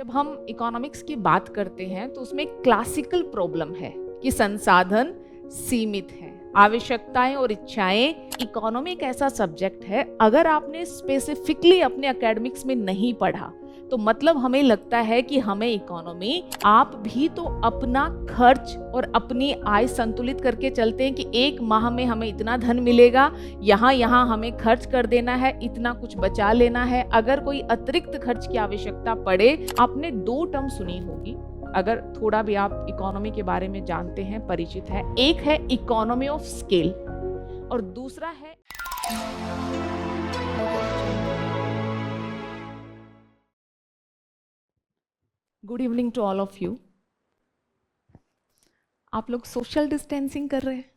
जब हम इकोनॉमिक्स की बात करते हैं तो उसमें एक क्लासिकल प्रॉब्लम है कि संसाधन सीमित हैं, आवश्यकताएं और इच्छाएं। इकोनॉमी एक ऐसा सब्जेक्ट है, अगर आपने स्पेसिफिकली अपने एकेडमिक्स में नहीं पढ़ा तो मतलब हमें लगता है कि हमें इकोनॉमी, आप भी तो अपना खर्च और अपनी आय संतुलित करके चलते हैं कि एक माह में हमें इतना धन मिलेगा, यहाँ यहाँ हमें खर्च कर देना है, इतना कुछ बचा लेना है। अगर कोई अतिरिक्त खर्च की आवश्यकता पड़े, आपने दो टर्म सुनी होगी अगर थोड़ा भी आप इकोनॉमी के बारे में जानते हैं, परिचित है। एक है इकोनॉमी ऑफ स्केल और दूसरा है good evening to all of you. आप लोग सोशल डिस्टेंसिंग कर रहे हैं?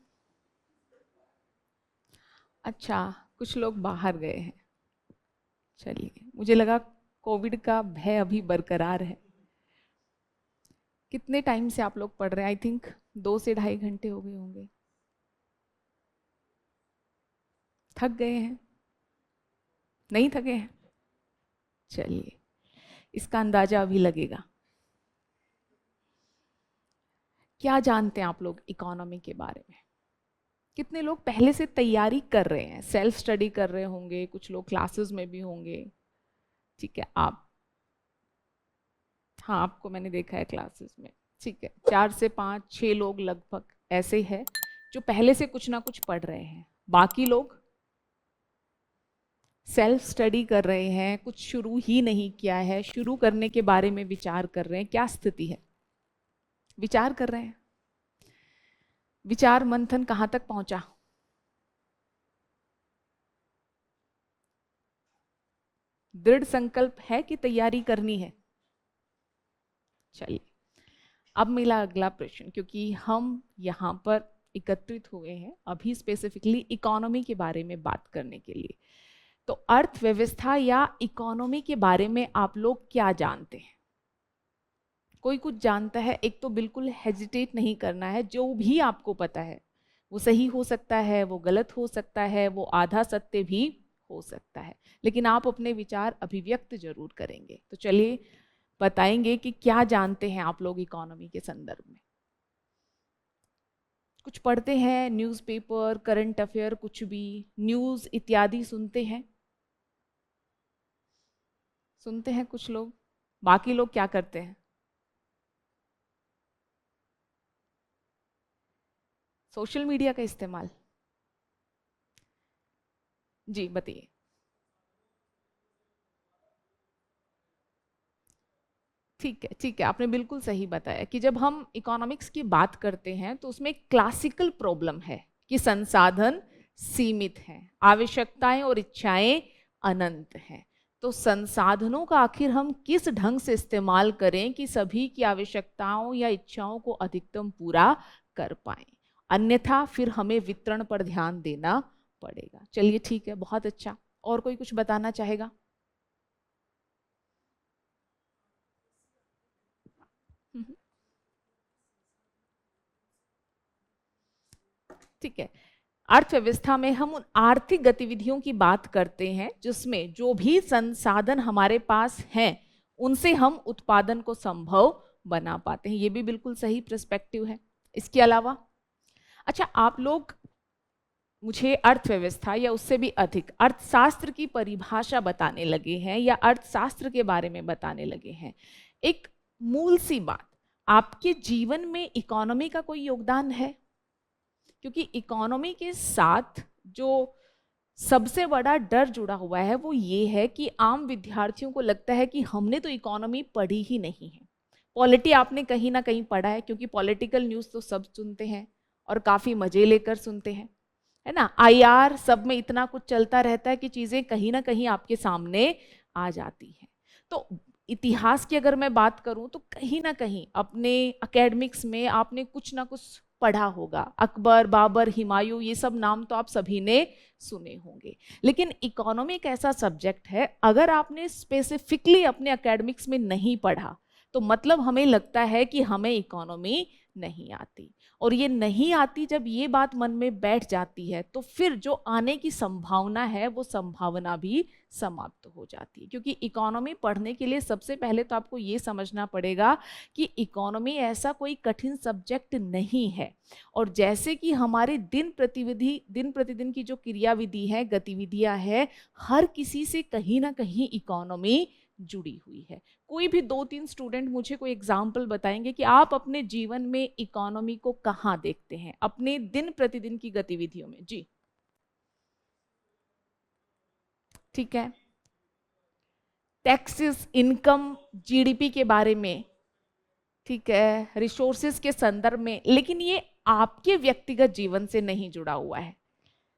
अच्छा, कुछ लोग बाहर गए हैं। चलिए, मुझे लगा कोविड का भय अभी बरकरार है। कितने टाइम से आप लोग पढ़ रहे हैं? आई थिंक 2 से ढाई घंटे हो गए होंगे। थक गए हैं? नहीं थके हैं? चलिए, इसका अंदाजा अभी लगेगा। क्या जानते हैं आप लोग इकोनॉमी के बारे में? कितने लोग पहले से तैयारी कर रहे हैं? सेल्फ स्टडी कर रहे होंगे, कुछ लोग क्लासेस में भी होंगे। ठीक है, आप, हाँ, आपको मैंने देखा है क्लासेस में। ठीक है, 4 से 5, 6 लोग लगभग ऐसे हैं जो पहले से कुछ ना कुछ पढ़ रहे हैं। बाकी लोग सेल्फ स्टडी कर रहे हैं, कुछ शुरू ही नहीं किया है, शुरू करने के बारे में विचार कर रहे हैं। क्या स्थिति है? विचार कर रहे हैं। विचार मंथन कहाँ तक पहुंचा? दृढ़ संकल्प है कि तैयारी करनी है? चलिए, अब मिला अगला प्रश्न, क्योंकि हम यहाँ पर एकत्रित हुए हैं अभी स्पेसिफिकली इकोनॉमी के बारे में बात करने के लिए। तो अर्थव्यवस्था या इकोनॉमी के बारे में आप लोग क्या जानते हैं? कोई कुछ जानता है? एक तो बिल्कुल हेजिटेट नहीं करना है। जो भी आपको पता है वो सही हो सकता है, वो गलत हो सकता है, वो आधा सत्य भी हो सकता है, लेकिन आप अपने विचार अभिव्यक्त जरूर करेंगे। तो चलिए बताएंगे कि क्या जानते हैं आप लोग इकोनॉमी के संदर्भ में। कुछ पढ़ते हैं, न्यूज़पेपर, करंट अफेयर, कुछ भी न्यूज़ इत्यादि सुनते हैं? सुनते हैं कुछ लोग। बाकी लोग क्या करते हैं? सोशल मीडिया का इस्तेमाल। जी बताइए। ठीक है, ठीक है, आपने बिल्कुल सही बताया कि जब हम इकोनॉमिक्स की बात करते हैं तो उसमें क्लासिकल प्रॉब्लम है कि संसाधन सीमित हैं, आवश्यकताएं और इच्छाएं अनंत हैं। तो संसाधनों का आखिर हम किस ढंग से इस्तेमाल करें कि सभी की आवश्यकताओं या इच्छाओं को अधिकतम पूरा कर पाएं, अन्यथा फिर हमें वितरण पर ध्यान देना पड़ेगा। चलिए ठीक है, बहुत अच्छा। और कोई कुछ बताना चाहेगा? ठीक है, अर्थव्यवस्था में हम उन आर्थिक गतिविधियों की बात करते हैं जिसमें जो भी संसाधन हमारे पास हैं उनसे हम उत्पादन को संभव बना पाते हैं। ये भी बिल्कुल सही पर्सपेक्टिव है। इसके अलावा अच्छा, आप लोग मुझे अर्थव्यवस्था या उससे भी अधिक अर्थशास्त्र की परिभाषा बताने लगे हैं या अर्थशास्त्र के बारे में बताने लगे हैं। एक मूल सी बात, आपके जीवन में इकोनॉमी का कोई योगदान है? क्योंकि इकोनॉमी के साथ जो सबसे बड़ा डर जुड़ा हुआ है वो ये है कि आम विद्यार्थियों को लगता है कि हमने तो इकोनॉमी पढ़ी ही नहीं है। पॉलिटी आपने कहीं ना कहीं पढ़ा है, क्योंकि पॉलिटिकल न्यूज़ तो सब सुनते हैं और काफ़ी मजे लेकर सुनते हैं, है ना। आईआर सब में इतना कुछ चलता रहता है कि चीज़ें कहीं ना कहीं आपके सामने आ जाती हैं। तो इतिहास की अगर मैं बात करूं तो कहीं ना कहीं अपने एकेडमिक्स में आपने कुछ ना कुछ पढ़ा होगा। अकबर, बाबर, हुमायूं, ये सब नाम तो आप सभी ने सुने होंगे। लेकिन इकोनॉमी एक ऐसा सब्जेक्ट है, अगर आपने स्पेसिफिकली अपने एकेडमिक्स में नहीं पढ़ा तो मतलब हमें लगता है कि हमें इकोनॉमी नहीं आती। और ये नहीं आती जब ये बात मन में बैठ जाती है तो फिर जो आने की संभावना है वो संभावना भी समाप्त हो जाती है। क्योंकि इकोनॉमी पढ़ने के लिए सबसे पहले तो आपको ये समझना पड़ेगा कि इकोनॉमी ऐसा कोई कठिन सब्जेक्ट नहीं है। और जैसे कि हमारे दिन प्रतिदिन की जो क्रियाविधि है, गतिविधियां है, हर किसी से कहीं ना कहीं इकोनॉमी जुड़ी हुई है। कोई भी 2-3 स्टूडेंट मुझे कोई एग्जाम्पल बताएंगे कि आप अपने जीवन में इकोनॉमी को कहाँ देखते हैं अपने दिन प्रतिदिन की गतिविधियों में? जी ठीक है, टैक्सेस, इनकम, जीडीपी के बारे में, ठीक है, रिसोर्सेज के संदर्भ में, लेकिन ये आपके व्यक्तिगत जीवन से नहीं जुड़ा हुआ है।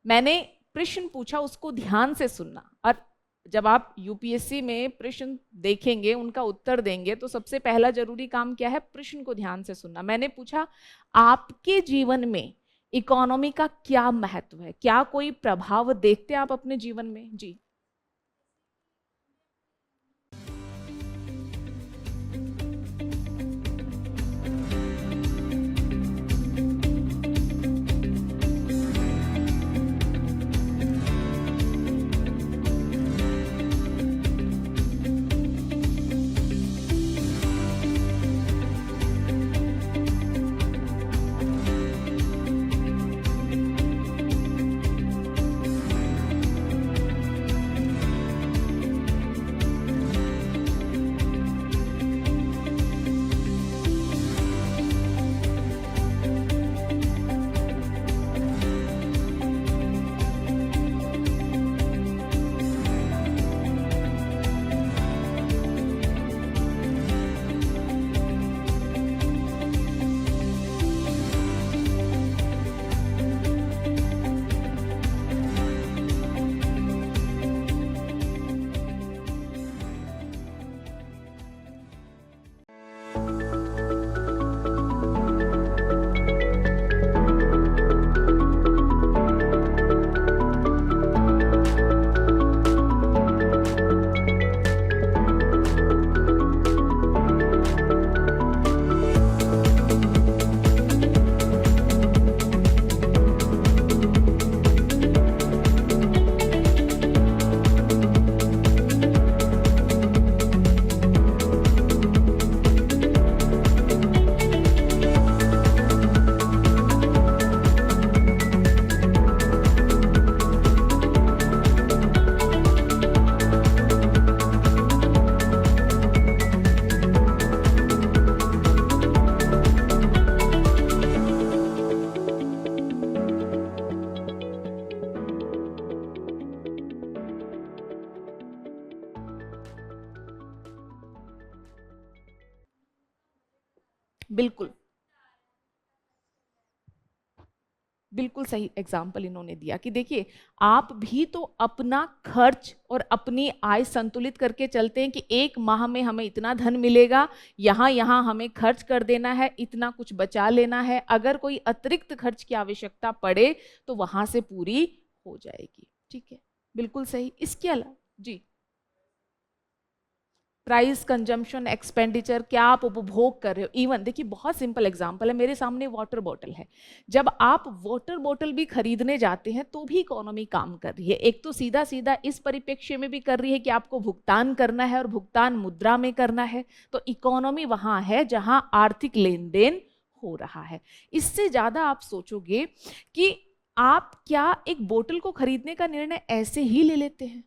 मैंने प्रश्न पूछा, उसको ध्यान से सुनना। और जब आप यूपीएससी में प्रश्न देखेंगे, उनका उत्तर देंगे, तो सबसे पहला जरूरी काम क्या है? प्रश्न को ध्यान से सुनना। मैंने पूछा आपके जीवन में इकोनॉमी का क्या महत्व है, क्या कोई प्रभाव देखते हैं आप अपने जीवन में? जी बिल्कुल, बिल्कुल सही एग्जाम्पल इन्होंने दिया कि देखिए आप भी तो अपना खर्च और अपनी आय संतुलित करके चलते हैं कि एक माह में हमें इतना धन मिलेगा, यहाँ यहाँ हमें खर्च कर देना है, इतना कुछ बचा लेना है, अगर कोई अतिरिक्त खर्च की आवश्यकता पड़े तो वहां से पूरी हो जाएगी। ठीक है, बिल्कुल सही। इसके अलावा जी, प्राइस, कंजम्पशन, एक्सपेंडिचर, क्या आप उपभोग कर रहे हो। इवन देखिए बहुत सिंपल एग्जांपल है, मेरे सामने वाटर बॉटल है। जब आप वाटर बॉटल भी खरीदने जाते हैं तो भी इकोनॉमी काम कर रही है। एक तो सीधा सीधा इस परिप्रेक्ष्य में भी कर रही है कि आपको भुगतान करना है और भुगतान मुद्रा में करना है, तो इकोनॉमी वहां है जहां आर्थिक लेन देन हो रहा है। इससे ज्यादा आप सोचोगे कि आप क्या एक बोतल को खरीदने का निर्णय ऐसे ही ले लेते हैं?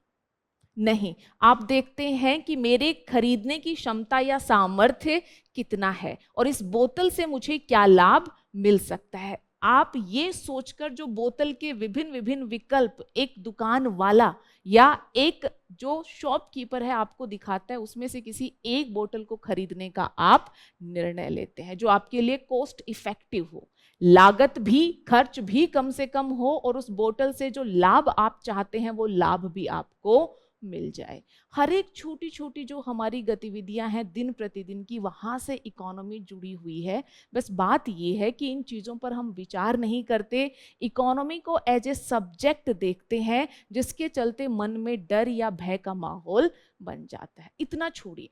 नहीं, आप देखते हैं कि मेरे खरीदने की क्षमता या सामर्थ्य कितना है और इस बोतल से मुझे क्या लाभ मिल सकता है। आप ये सोचकर जो बोतल के विभिन्न विभिन्न विकल्प एक दुकान वाला या एक जो शॉपकीपर है आपको दिखाता है, उसमें से किसी एक बोतल को खरीदने का आप निर्णय लेते हैं जो आपके लिए कॉस्ट इफेक्टिव हो, लागत भी, खर्च भी कम से कम हो और उस बोतल से जो लाभ आप चाहते हैं वो लाभ भी आपको मिल जाए। हर एक छोटी छोटी जो हमारी गतिविधियां हैं दिन प्रतिदिन की, वहां से इकोनॉमी जुड़ी हुई है। बस बात ये है कि इन चीजों पर हम विचार नहीं करते, इकोनॉमी को एज ए सब्जेक्ट देखते हैं जिसके चलते मन में डर या भय का माहौल बन जाता है। इतना छोड़िए,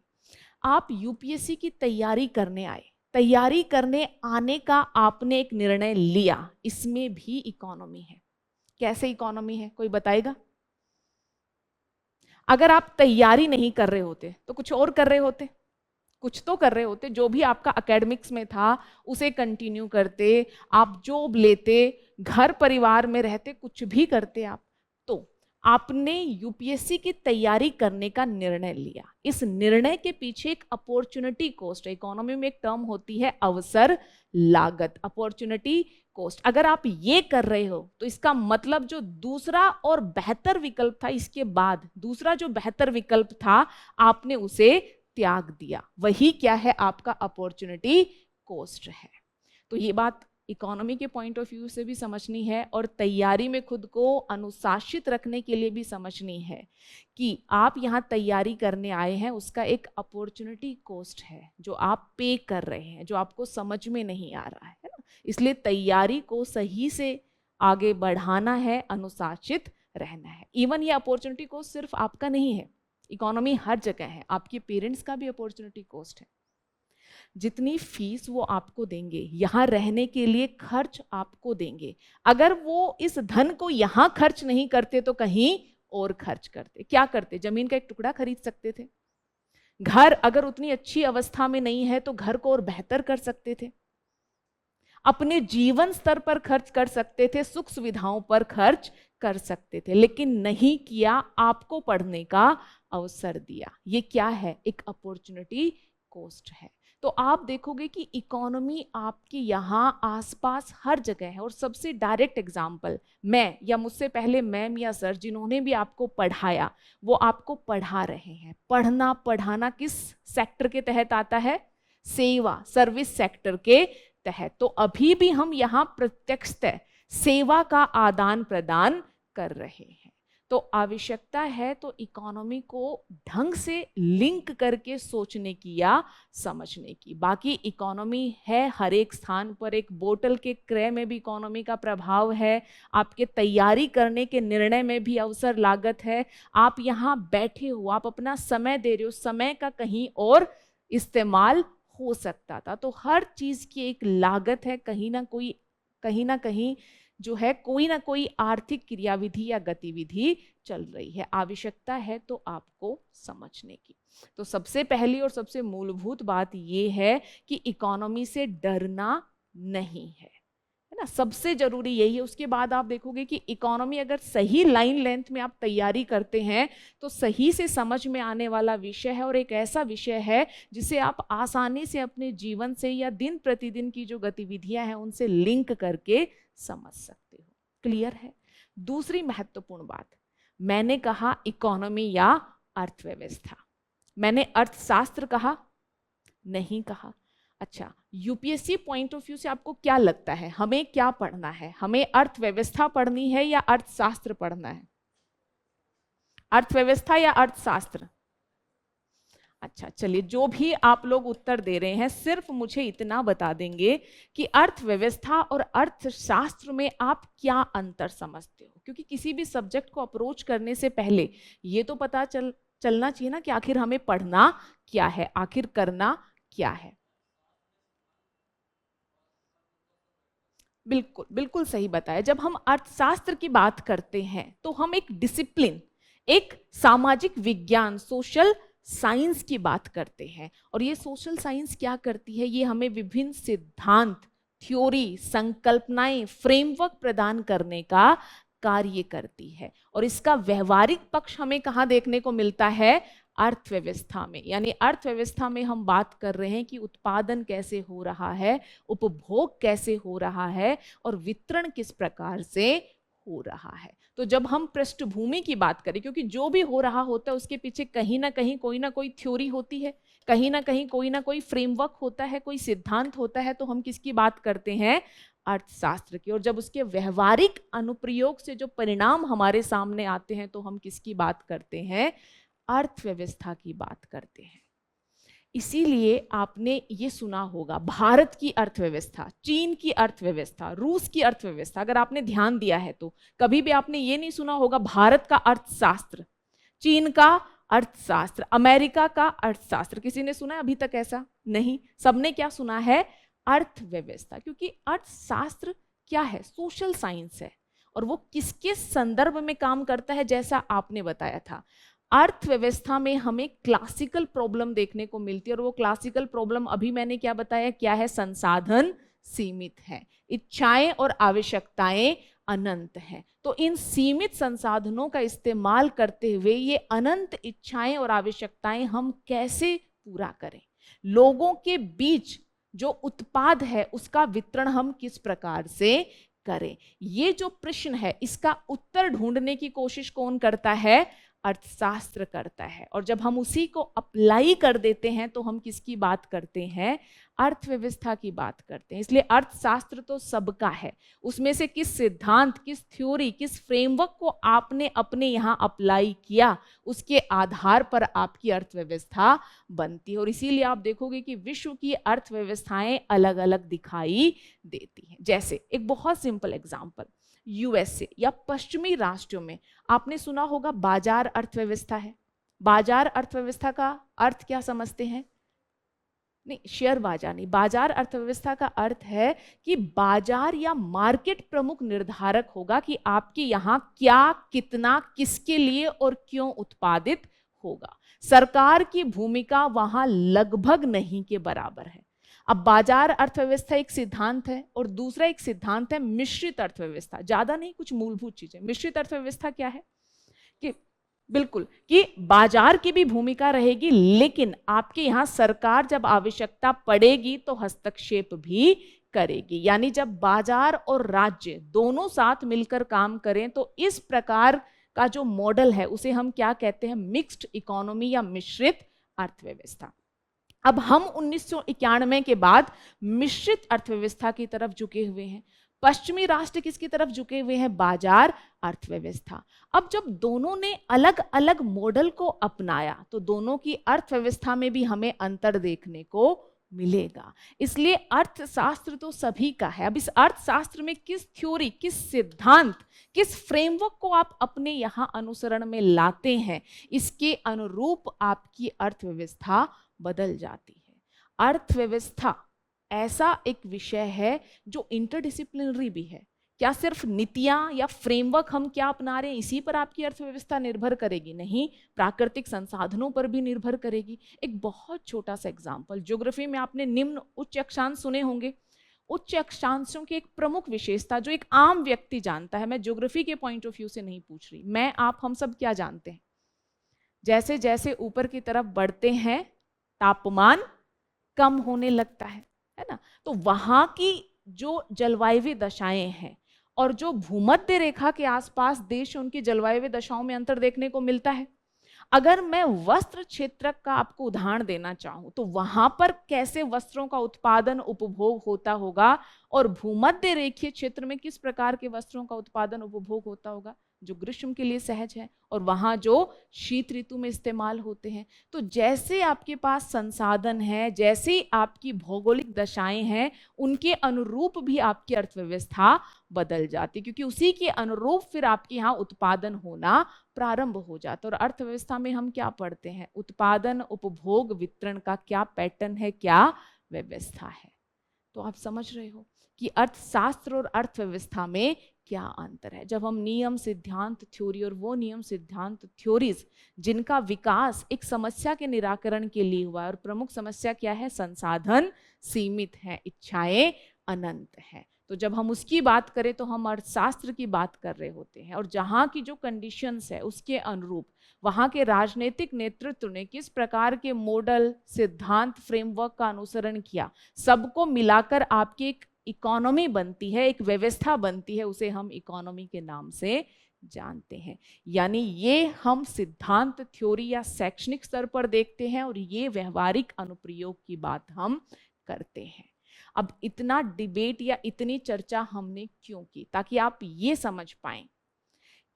आप यूपीएससी की तैयारी करने आए, तैयारी करने आने का आपने एक निर्णय लिया, इसमें भी इकोनॉमी है। कैसे इकोनॉमी है, कोई बताएगा? अगर आप तैयारी नहीं कर रहे होते तो कुछ और कर रहे होते, कुछ तो कर रहे होते, जो भी आपका एकेडमिक्स में था उसे कंटिन्यू करते, आप जॉब लेते, घर परिवार में रहते, कुछ भी करते आप। तो आपने यूपीएससी की तैयारी करने का निर्णय लिया, इस निर्णय के पीछे एक अपॉर्चुनिटी कॉस्ट है। इकोनॉमी में एक टर्म होती है अवसर लागत, अपॉर्चुनिटी कॉस्ट। अगर आप ये कर रहे हो तो इसका मतलब जो दूसरा और बेहतर विकल्प था, इसके बाद दूसरा जो बेहतर विकल्प था आपने उसे त्याग दिया, वही क्या है, आपका अपॉर्चुनिटी कॉस्ट है। तो ये बात इकोनॉमी के पॉइंट ऑफ व्यू से भी समझनी है और तैयारी में खुद को अनुशासित रखने के लिए भी समझनी है कि आप यहाँ तैयारी करने आए हैं, उसका एक अपॉर्चुनिटी कॉस्ट है जो आप पे कर रहे हैं, जो आपको समझ में नहीं आ रहा है ना। इसलिए तैयारी को सही से आगे बढ़ाना है, अनुशासित रहना है। इवन ये अपॉर्चुनिटी कॉस्ट सिर्फ आपका नहीं है, इकोनॉमी हर जगह है, आपके पेरेंट्स का भी अपॉर्चुनिटी कॉस्ट है। जितनी फीस वो आपको देंगे, यहाँ रहने के लिए खर्च आपको देंगे, अगर वो इस धन को यहाँ खर्च नहीं करते तो कहीं और खर्च करते। क्या करते? जमीन का एक टुकड़ा खरीद सकते थे, घर अगर उतनी अच्छी अवस्था में नहीं है तो घर को और बेहतर कर सकते थे, अपने जीवन स्तर पर खर्च कर सकते थे, सुख सुविधाओं पर खर्च कर सकते थे, लेकिन नहीं किया, आपको पढ़ने का अवसर दिया। ये क्या है? एक अपॉर्चुनिटी कॉस्ट है। तो आप देखोगे कि इकोनॉमी आपके यहाँ आसपास हर जगह है। और सबसे डायरेक्ट एग्जाम्पल, मैं या मुझसे पहले मैम या सर जिन्होंने भी आपको पढ़ाया वो आपको पढ़ा रहे हैं। पढ़ना पढ़ाना किस सेक्टर के तहत आता है? सेवा, सर्विस सेक्टर के तहत। तो अभी भी हम यहाँ प्रत्यक्षतः सेवा का आदान प्रदान कर रहे हैं। तो आवश्यकता है तो इकोनॉमी को ढंग से लिंक करके सोचने की या समझने की। बाकी इकोनॉमी है हर एक स्थान पर, एक बोतल के क्रय में भी इकोनॉमी का प्रभाव है, आपके तैयारी करने के निर्णय में भी अवसर लागत है, आप यहाँ बैठे हो, आप अपना समय दे रहे हो, समय का कहीं और इस्तेमाल हो सकता था। तो हर चीज की एक लागत है, कहीं ना कहीं जो है कोई ना कोई आर्थिक क्रियाविधि या गतिविधि चल रही है। आवश्यकता है तो आपको समझने की। तो सबसे पहली और सबसे मूलभूत बात यह है कि इकोनॉमी से डरना नहीं है ना, सबसे जरूरी यही है। उसके बाद आप देखोगे कि इकोनॉमी अगर सही लाइन लेंथ में आप तैयारी करते हैं तो सही से समझ में आने वाला विषय है, और एक ऐसा विषय है जिसे आप आसानी से अपने जीवन से या दिन प्रतिदिन की जो गतिविधियां हैं उनसे लिंक करके समझ सकते हो। क्लियर है? दूसरी महत्वपूर्ण बात, मैंने कहा इकोनॉमी या अर्थव्यवस्था, मैंने अर्थशास्त्र कहा नहीं कहा। अच्छा, यूपीएससी पॉइंट ऑफ व्यू से आपको क्या लगता है हमें क्या पढ़ना है? हमें अर्थव्यवस्था पढ़नी है या अर्थशास्त्र पढ़ना है? अर्थव्यवस्था या अर्थशास्त्र? अच्छा चलिए, जो भी आप लोग उत्तर दे रहे हैं सिर्फ मुझे इतना बता देंगे कि अर्थव्यवस्था और अर्थशास्त्र में आप क्या अंतर समझते हो, क्योंकि किसी भी सब्जेक्ट को अप्रोच करने से पहले ये तो पता चलना चाहिए ना कि आखिर हमें पढ़ना क्या है, आखिर करना क्या है। बिल्कुल बिल्कुल सही बताया। जब हम अर्थशास्त्र की बात करते हैं तो हम एक डिसिप्लिन, एक सामाजिक विज्ञान, सोशल साइंस की बात करते हैं। और ये सोशल साइंस क्या करती है? ये हमें विभिन्न सिद्धांत, थ्योरी, संकल्पनाएं, फ्रेमवर्क प्रदान करने का कार्य करती है। और इसका व्यवहारिक पक्ष हमें कहाँ देखने को मिलता है? अर्थव्यवस्था में। यानी अर्थव्यवस्था में हम बात कर रहे हैं कि उत्पादन कैसे हो रहा है, उपभोग कैसे हो रहा है और वितरण किस प्रकार से हो रहा है। तो जब हम पृष्ठभूमि की बात करें, क्योंकि जो भी हो रहा होता है उसके पीछे कहीं ना कोई थ्योरी होती है, कहीं ना कोई फ्रेमवर्क होता है, कोई सिद्धांत होता है, तो हम किसकी बात करते हैं? अर्थशास्त्र की। और जब उसके व्यवहारिक अनुप्रयोग से जो परिणाम हमारे सामने आते हैं तो हम किसकी बात करते हैं? अर्थव्यवस्था की बात करते हैं। इसीलिए आपने ये सुना होगा भारत की अर्थव्यवस्था, चीन की अर्थव्यवस्था, रूस की अर्थव्यवस्था। अगर आपने ध्यान दिया है तो कभी भी आपने ये नहीं सुना होगा भारत का अर्थशास्त्र, चीन का अर्थशास्त्र, अमेरिका का अर्थशास्त्र। किसी ने सुना है अभी तक ऐसा? नहीं। सबने क्या सुना है? अर्थव्यवस्था। क्योंकि अर्थशास्त्र क्या है? सोशल साइंस है, और वो किसके संदर्भ में काम करता है? जैसा आपने बताया था, अर्थव्यवस्था में हमें क्लासिकल प्रॉब्लम देखने को मिलती है, और वो क्लासिकल प्रॉब्लम अभी मैंने क्या बताया, क्या है? संसाधन सीमित है, इच्छाएं और आवश्यकताएं अनंत हैं। तो इन सीमित संसाधनों का इस्तेमाल करते हुए ये अनंत इच्छाएं और आवश्यकताएं हम कैसे पूरा करें? लोगों के बीच जो उत्पाद है उसका वितरण हम किस प्रकार से करें? ये जो प्रश्न है इसका उत्तर ढूंढने की कोशिश कौन करता है? अर्थशास्त्र करता है। और जब हम उसी को अप्लाई कर देते हैं तो हम किसकी बात करते हैं? अर्थव्यवस्था की बात करते हैं। इसलिए अर्थशास्त्र तो सबका है, उसमें से किस सिद्धांत, किस थ्योरी, किस फ्रेमवर्क को आपने अपने यहां अप्लाई किया, उसके आधार पर आपकी अर्थव्यवस्था बनती है। और इसीलिए आप देखोगे कि विश्व की अर्थव्यवस्थाएं अलग अलग दिखाई देती हैं। जैसे एक बहुत सिंपल एग्जांपल, यूएसए या पश्चिमी राष्ट्रों में आपने सुना होगा बाजार अर्थव्यवस्था है। बाजार अर्थव्यवस्था का अर्थ क्या समझते हैं? नहीं, शेयर बाजार नहीं, बाजार अर्थव्यवस्था का अर्थ है कि बाजार या मार्केट प्रमुख निर्धारक होगा कि आपके यहां क्या, कितना, किसके लिए और क्यों उत्पादित होगा। सरकार की भूमिका वहां लगभग नहीं के बराबर है। अब बाजार अर्थव्यवस्था एक सिद्धांत है, और दूसरा एक सिद्धांत है मिश्रित अर्थव्यवस्था। ज्यादा नहीं, कुछ मूलभूत चीजें। मिश्रित अर्थव्यवस्था क्या है? कि बिल्कुल कि बाजार की भी भूमिका रहेगी, लेकिन आपके यहां सरकार जब आवश्यकता पड़ेगी तो हस्तक्षेप भी करेगी। यानी जब बाजार और राज्य दोनों साथ मिलकर काम करें तो इस प्रकार का जो मॉडल है उसे हम क्या कहते हैं? मिक्स्ड इकोनॉमी या मिश्रित अर्थव्यवस्था। अब हम 1991 के बाद मिश्रित अर्थव्यवस्था की तरफ झुके हुए हैं। पश्चिमी राष्ट्र किसकी तरफ झुके हुए हैं? बाजार अर्थव्यवस्था। अब जब दोनों ने अलग अलग मॉडल को अपनाया तो दोनों की अर्थव्यवस्था में भी हमें अंतर देखने को मिलेगा। इसलिए अर्थशास्त्र तो सभी का है। अब इस अर्थशास्त्र में किस थ्योरी, किस सिद्धांत, किस फ्रेमवर्क को आप अपने यहां अनुसरण में लाते हैं, इसके अनुरूप आपकी अर्थव्यवस्था बदल जाती है। अर्थव्यवस्था ऐसा एक विषय है जो इंटरडिसिप्लिनरी भी है। क्या सिर्फ नीतियां या फ्रेमवर्क हम क्या अपना रहे हैं इसी पर आपकी अर्थव्यवस्था निर्भर करेगी? नहीं, प्राकृतिक संसाधनों पर भी निर्भर करेगी। एक बहुत छोटा सा एग्जांपल, ज्योग्राफी में आपने निम्न उच्च अक्षांश सुने होंगे। उच्च अक्षांशों की एक प्रमुख विशेषता जो एक आम व्यक्ति जानता है, मैं ज्योग्राफी के पॉइंट ऑफ व्यू से नहीं पूछ रही, मैं आप हम सब क्या जानते हैं? जैसे जैसे ऊपर की तरफ बढ़ते हैं तापमान कम होने लगता है ना? तो वहां की जो जलवायु दशाएं हैं और जो भूमध्य रेखा के आसपास देश, उनकी जलवायु दशाओं में अंतर देखने को मिलता है। अगर मैं वस्त्र क्षेत्र का आपको उदाहरण देना चाहूं तो वहां पर कैसे वस्त्रों का उत्पादन उपभोग होता होगा, और भूमध्य रेखीय क्षेत्र में किस प्रकार के वस्त्रों का उत्पादन उपभोग होता होगा, जो ग्रीष्म के लिए सहज है और वहां जो शीत ऋतु में इस्तेमाल होते हैं। तो जैसे आपके पास संसाधन है, जैसे आपकी भौगोलिक दशाएं हैं, उनके अनुरूप भी आपकी अर्थव्यवस्था बदल जाती, क्योंकि उसी के अनुरूप फिर आपके यहाँ उत्पादन होना प्रारंभ हो जाता है। और अर्थव्यवस्था में हम क्या पढ़ते हैं? उत्पादन, उपभोग, वितरण का क्या पैटर्न है, क्या व्यवस्था है। तो आप समझ रहे हो कि अर्थशास्त्र और अर्थव्यवस्था में क्या अंतर है। जब हम नियम, सिद्धांत, थ्योरी और वो नियम, सिद्धांत, थ्योरीज जिनका विकास एक समस्या के निराकरण के लिए हुआ है, और प्रमुख समस्या क्या है? संसाधन सीमित है, इच्छाएं अनंत है। तो जब हम उसकी बात करें तो हम अर्थशास्त्र की बात कर रहे होते हैं, और जहाँ की जो कंडीशंस है उसके अनुरूप वहाँ के राजनीतिक नेतृत्व ने किस प्रकार के मॉडल, सिद्धांत, फ्रेमवर्क का अनुसरण किया, सबको मिलाकर आपकी एक इकोनॉमी बनती है, एक व्यवस्था बनती है, उसे हम इकोनॉमी के नाम से जानते हैं। यानी ये हम सिद्धांत, थ्योरी या शैक्षणिक स्तर पर देखते हैं, और ये व्यवहारिक अनुप्रयोग की बात हम करते हैं। अब इतना डिबेट या इतनी चर्चा हमने क्यों की? ताकि आप ये समझ पाएं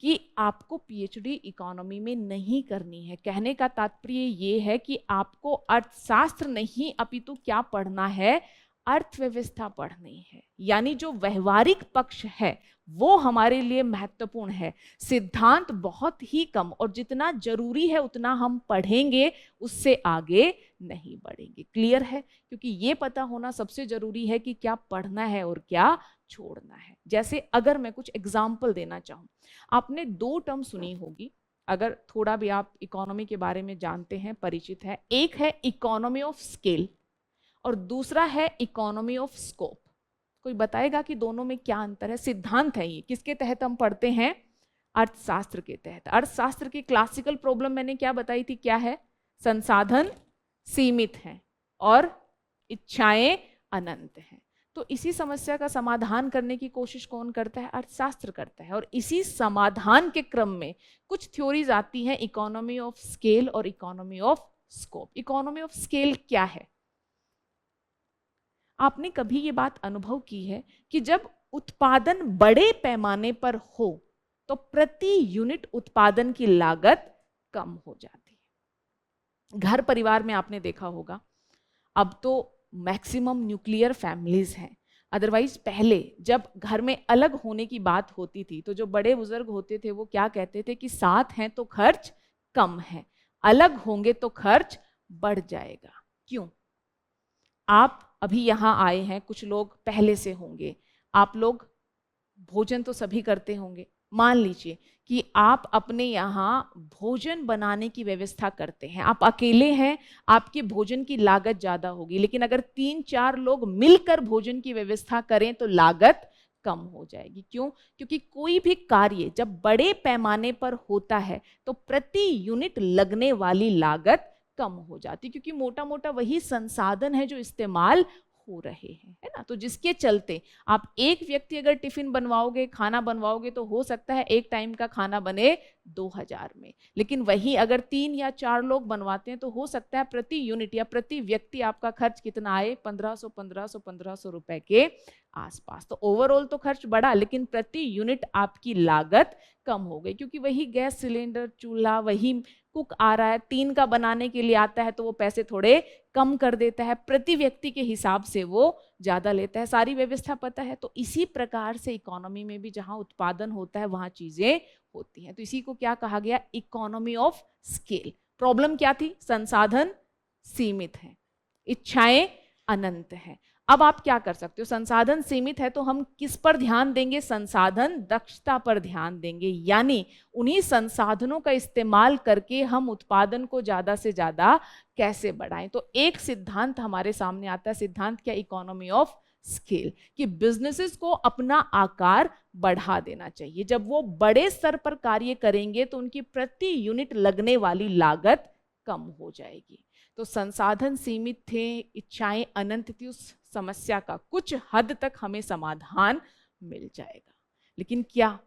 कि आपको पीएचडी इकोनॉमी में नहीं करनी है। कहने का तात्पर्य ये है कि आपको अर्थशास्त्र नहीं अपितु क्या पढ़ना है? अर्थव्यवस्था पढ़नी है, यानी जो व्यवहारिक पक्ष है वो हमारे लिए महत्वपूर्ण है। सिद्धांत बहुत ही कम, और जितना जरूरी है उतना हम पढ़ेंगे, उससे आगे नहीं बढ़ेंगे। क्लियर है? क्योंकि ये पता होना सबसे जरूरी है कि क्या पढ़ना है और क्या छोड़ना है। जैसे अगर मैं कुछ एग्जाम्पल देना चाहूँ, आपने दो टर्म सुनी होगी, अगर थोड़ा भी आप इकोनॉमी के बारे में जानते हैं, परिचित है। एक है इकोनॉमी ऑफ स्केल और दूसरा है इकोनॉमी ऑफ स्कोप। कोई बताएगा कि दोनों में क्या अंतर है? सिद्धांत है ये, किसके तहत हम पढ़ते हैं? अर्थशास्त्र के तहत। अर्थशास्त्र की क्लासिकल प्रॉब्लम मैंने क्या बताई थी? क्या है? संसाधन सीमित हैं और इच्छाएं अनंत हैं। तो इसी समस्या का समाधान करने की कोशिश कौन करता है? अर्थशास्त्र करता है। और इसी समाधान के क्रम में कुछ थ्योरीज आती हैं, इकोनॉमी ऑफ स्केल और economy of scope. Economy of scale क्या है? आपने कभी ये बात अनुभव की है कि जब उत्पादन बड़े पैमाने पर हो तो प्रति यूनिट उत्पादन की लागत कम हो जाती है। घर परिवार में आपने देखा होगा, अब तो मैक्सिमम न्यूक्लियर फैमिलीज हैं, अदरवाइज पहले जब घर में अलग होने की बात होती थी तो जो बड़े बुजुर्ग होते थे वो क्या कहते थे कि साथ हैं तो खर्च कम है, अलग होंगे तो खर्च बढ़ जाएगा। क्यों? आप अभी यहाँ आए हैं, कुछ लोग पहले से होंगे, आप लोग भोजन तो सभी करते होंगे। मान लीजिए कि आप अपने यहाँ भोजन बनाने की व्यवस्था करते हैं, आप अकेले हैं, आपकी भोजन की लागत ज्यादा होगी, लेकिन अगर 3-4 लोग मिलकर भोजन की व्यवस्था करें तो लागत कम हो जाएगी। क्यों? क्योंकि कोई भी कार्य जब बड़े पैमाने पर होता है तो प्रति यूनिट लगने वाली लागत कम हो जाती, क्योंकि मोटा मोटा वही संसाधन है जो इस्तेमाल हो रहे हैं, है ना। तो जिसके चलते आप एक व्यक्ति अगर टिफिन बनवाओगे, खाना बनवाओगे, तो हो सकता है एक टाइम का खाना बने 2000 में, लेकिन वही अगर 3 या 4 लोग बनवाते हैं तो हो सकता है प्रति यूनिट या प्रति व्यक्ति आपका खर्च कितना आए? 1500 रुपए के आसपास। तो ओवरऑल तो खर्च बढ़ा, लेकिन प्रति यूनिट आपकी लागत कम हो गई, क्योंकि वही गैस सिलेंडर, चूल्हा, वही कुक आ रहा है, 3 का बनाने के लिए आता है तो वो पैसे थोड़े कम कर देता है, प्रति व्यक्ति के हिसाब से वो ज्यादा लेता है। सारी व्यवस्था पता है। तो इसी प्रकार से इकोनॉमी में भी जहां उत्पादन होता है वहां चीजें होती हैं। तो इसी को क्या कहा गया? Economy of scale. प्रॉब्लम क्या थी? संसाधन सीमित है, इच्छाएं अनंत है। अब आप क्या कर सकते हो? संसाधन सीमित है तो हम किस पर ध्यान देंगे? संसाधन दक्षता पर ध्यान देंगे, यानी उन्हीं संसाधनों का इस्तेमाल करके हम उत्पादन को ज्यादा से ज्यादा कैसे बढ़ाएं। तो एक सिद्धांत हमारे सामने आता है, सिद्धांत क्या? इकोनॉमी ऑफ स्केल, कि बिजनेसेस को अपना आकार बढ़ा देना चाहिए। जब वो बड़े स्तर पर कार्य करेंगे तो उनकी प्रति यूनिट लगने वाली लागत कम हो जाएगी। तो संसाधन सीमित थे, इच्छाएं अनंत थी, उस समस्या का कुछ हद तक हमें समाधान मिल जाएगा। लेकिन क्या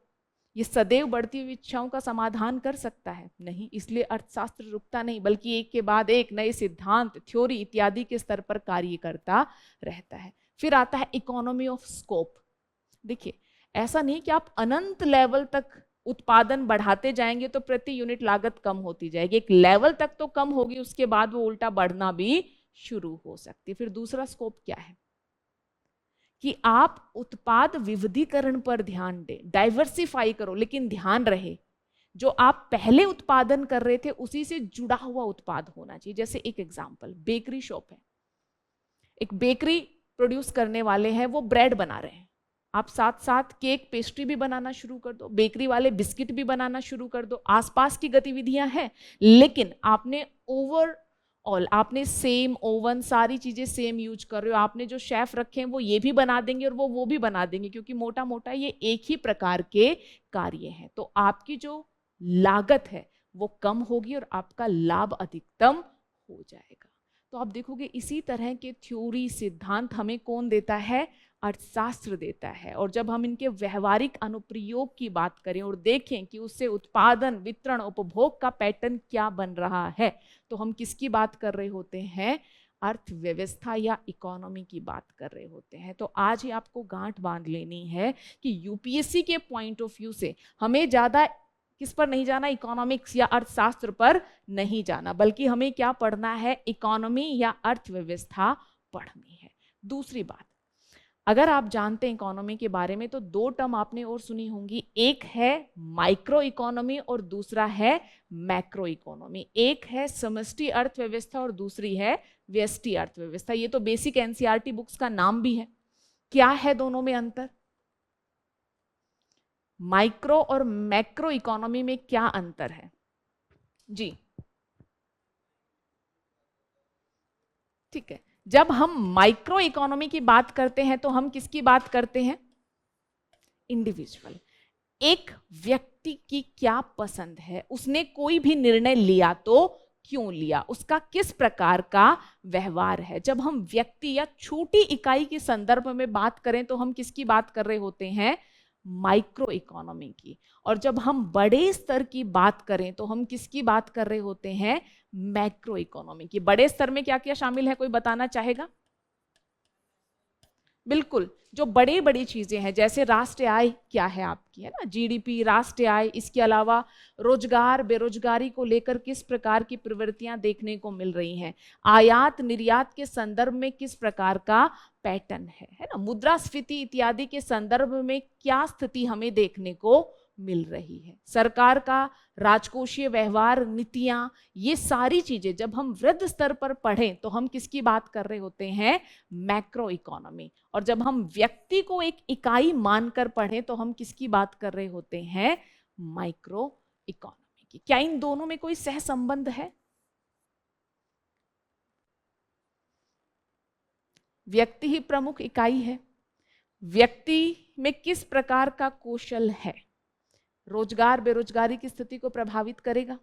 ये सदैव बढ़ती हुई इच्छाओं का समाधान कर सकता है? नहीं। इसलिए अर्थशास्त्र रुकता नहीं, बल्कि एक के बाद एक नए सिद्धांत, थ्योरी इत्यादि के स्तर पर कार्य करता रहता है। फिर आता है इकोनॉमी ऑफ स्कोप। देखिए, ऐसा नहीं कि आप अनंत लेवल तक उत्पादन बढ़ाते जाएंगे तो प्रति यूनिट लागत कम होती जाएगी। एक लेवल तक तो कम होगी, उसके बाद वो उल्टा बढ़ना भी शुरू हो सकती है। फिर दूसरा स्कोप क्या है? कि आप उत्पाद विविधीकरण पर ध्यान दें, डाइवर्सिफाई करो, लेकिन ध्यान रहे जो आप पहले उत्पादन कर रहे थे उसी से जुड़ा हुआ उत्पाद होना चाहिए। जैसे एक एग्जांपल, बेकरी शॉप है, एक बेकरी प्रोड्यूस करने वाले हैं, वो ब्रेड बना रहे हैं, आप साथ साथ केक, पेस्ट्री भी बनाना शुरू कर दो, बेकरी वाले बिस्किट भी बनाना शुरू कर दो, आसपास की गतिविधियां हैं, लेकिन आपने ओवरऑल आपने सेम ओवन, सारी चीजें सेम यूज कर रहे हो। आपने जो शेफ रखे हैं वो ये भी बना देंगे और वो भी बना देंगे, क्योंकि मोटा मोटा ये एक ही प्रकार के कार्य हैं। तो आपकी जो लागत है वो कम होगी और आपका लाभ अधिकतम हो जाएगा। तो आप देखोगे इसी तरह के थ्योरी, सिद्धांत हमें कौन देता है? अर्थशास्त्र देता है। और जब हम इनके व्यवहारिक अनुप्रयोग की बात करें और देखें कि उससे उत्पादन, वितरण, उपभोग का पैटर्न क्या बन रहा है, तो हम किसकी बात कर रहे होते हैं? अर्थव्यवस्था या इकोनॉमी की बात कर रहे होते हैं। तो आज ही आपको गांठ बांध लेनी है कि यूपीएससी के पॉइंट ऑफ व्यू से हमें ज्यादा किस पर नहीं जाना? इकोनॉमिक्स या अर्थशास्त्र पर नहीं जाना, बल्कि हमें क्या पढ़ना है? इकोनॉमी या अर्थव्यवस्था पढ़नी है। दूसरी बात, अगर आप जानते हैं इकोनॉमी के बारे में तो दो टर्म आपने और सुनी होंगी, एक है माइक्रो इकोनॉमी और दूसरा है मैक्रो इकोनॉमी। एक है समष्टि अर्थव्यवस्था और दूसरी है व्यष्टि अर्थव्यवस्था। ये तो बेसिक एनसीईआरटी बुक्स का नाम भी है। क्या है दोनों में अंतर? माइक्रो और मैक्रो इकोनॉमी में क्या अंतर है जी? ठीक है, जब हम माइक्रो इकोनॉमी की बात करते हैं तो हम किसकी बात करते हैं? इंडिविजुअल। एक व्यक्ति की क्या पसंद है, उसने कोई भी निर्णय लिया तो क्यों लिया, उसका किस प्रकार का व्यवहार है। जब हम व्यक्ति या छोटी इकाई के संदर्भ में बात करें तो हम किसकी बात कर रहे होते हैं? माइक्रो इकोनॉमी की। और जब हम बड़े स्तर की बात करें तो हम किसकी बात कर रहे होते हैं? मैक्रो इकोनॉमी की। बड़े स्तर में क्या क्या शामिल है, कोई बताना चाहेगा? बिल्कुल, जो बड़ी बड़ी चीजें हैं, जैसे राष्ट्रीय आय क्या है आपकी, है ना, जीडीपी, राष्ट्रीय आय। इसके अलावा रोजगार, बेरोजगारी को लेकर किस प्रकार की प्रवृत्तियां देखने को मिल रही हैं, आयात निर्यात के संदर्भ में किस प्रकार का पैटर्न है ना, मुद्रास्फीति इत्यादि के संदर्भ में क्या स्थिति हमें देखने को मिल रही है, सरकार का राजकोषीय व्यवहार, नीतियां, ये सारी चीजें जब हम वृहद स्तर पर पढ़ें तो हम किसकी बात कर रहे होते हैं? Macro economy. और जब हम व्यक्ति को एक इकाई मानकर पढ़ें तो हम किसकी बात कर रहे होते हैं? माइक्रो इकोनॉमी की। क्या इन दोनों में कोई सह संबंध है? व्यक्ति ही प्रमुख इकाई है। व्यक्ति में किस प्रकार का कौशल है, रोजगार बेरोजगारी की स्थिति को प्रभावित करेगा।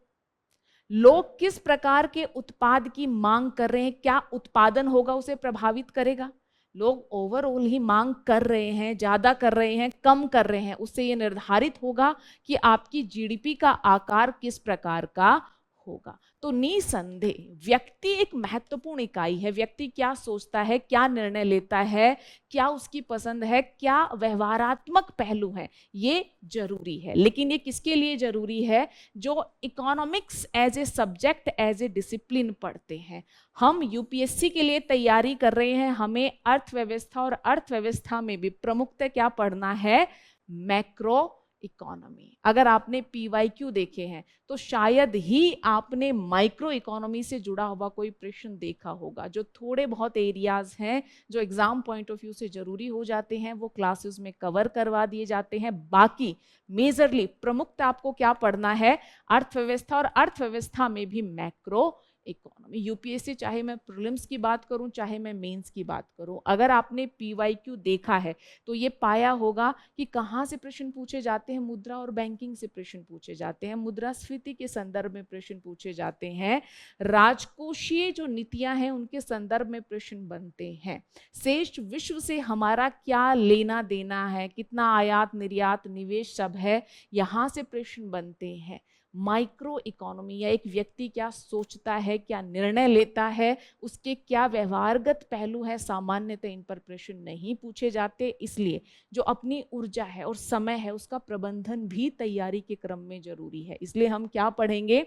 लोग किस प्रकार के उत्पाद की मांग कर रहे हैं, क्या उत्पादन होगा उसे प्रभावित करेगा। लोग ओवरऑल ही मांग कर रहे हैं, ज्यादा कर रहे हैं, कम कर रहे हैं, उससे यह निर्धारित होगा कि आपकी जीडीपी का आकार किस प्रकार का होगा। तो निसंदेह व्यक्ति एक महत्वपूर्ण इकाई है। व्यक्ति क्या सोचता है, क्या निर्णय लेता है, क्या उसकी पसंद है, क्या व्यवहारात्मक पहलू है, ये जरूरी है। लेकिन ये किसके लिए जरूरी है? जो economics as a subject, as a discipline पढ़ते हैं। हम यूपीएससी के लिए तैयारी कर रहे हैं, हमें अर्थव्यवस्था और अर्थव्यवस्था में भी प्रमुखतः क्या पढ़ना है? Macro economy. अगर आपने पीवाईक्यू देखे हैं तो शायद ही आपने माइक्रो इकोनॉमी से जुड़ा हुआ कोई प्रश्न देखा होगा। जो थोड़े बहुत एरियाज हैं जो एग्जाम पॉइंट ऑफ व्यू से जरूरी हो जाते हैं वो क्लासेस में कवर करवा दिए जाते हैं। बाकी मेजरली प्रमुखता आपको क्या पढ़ना है? अर्थव्यवस्था, और अर्थव्यवस्था में भी मैक्रो इकोनॉमी। यूपीएससी, चाहे मैं प्रीलिम्स की बात करूं चाहे मैं मेंस की बात करूं, अगर आपने पीवाईक्यू देखा है तो ये पाया होगा कि कहाँ से प्रश्न पूछे जाते हैं? मुद्रा और बैंकिंग से प्रश्न पूछे जाते हैं, मुद्रास्फीति के संदर्भ में प्रश्न पूछे जाते हैं, राजकोषीय जो नीतियां हैं उनके संदर्भ में प्रश्न बनते हैं, शेष विश्व से हमारा क्या लेना देना है, कितना आयात निर्यात निवेश सब है, यहाँ से प्रश्न बनते हैं। माइक्रो इकोनॉमी, या एक व्यक्ति क्या सोचता है, क्या निर्णय लेता है, उसके क्या व्यवहारगत पहलू है, सामान्यतः इन पर प्रश्न नहीं पूछे जाते। इसलिए जो अपनी ऊर्जा है और समय है उसका प्रबंधन भी तैयारी के क्रम में जरूरी है। इसलिए हम क्या पढ़ेंगे?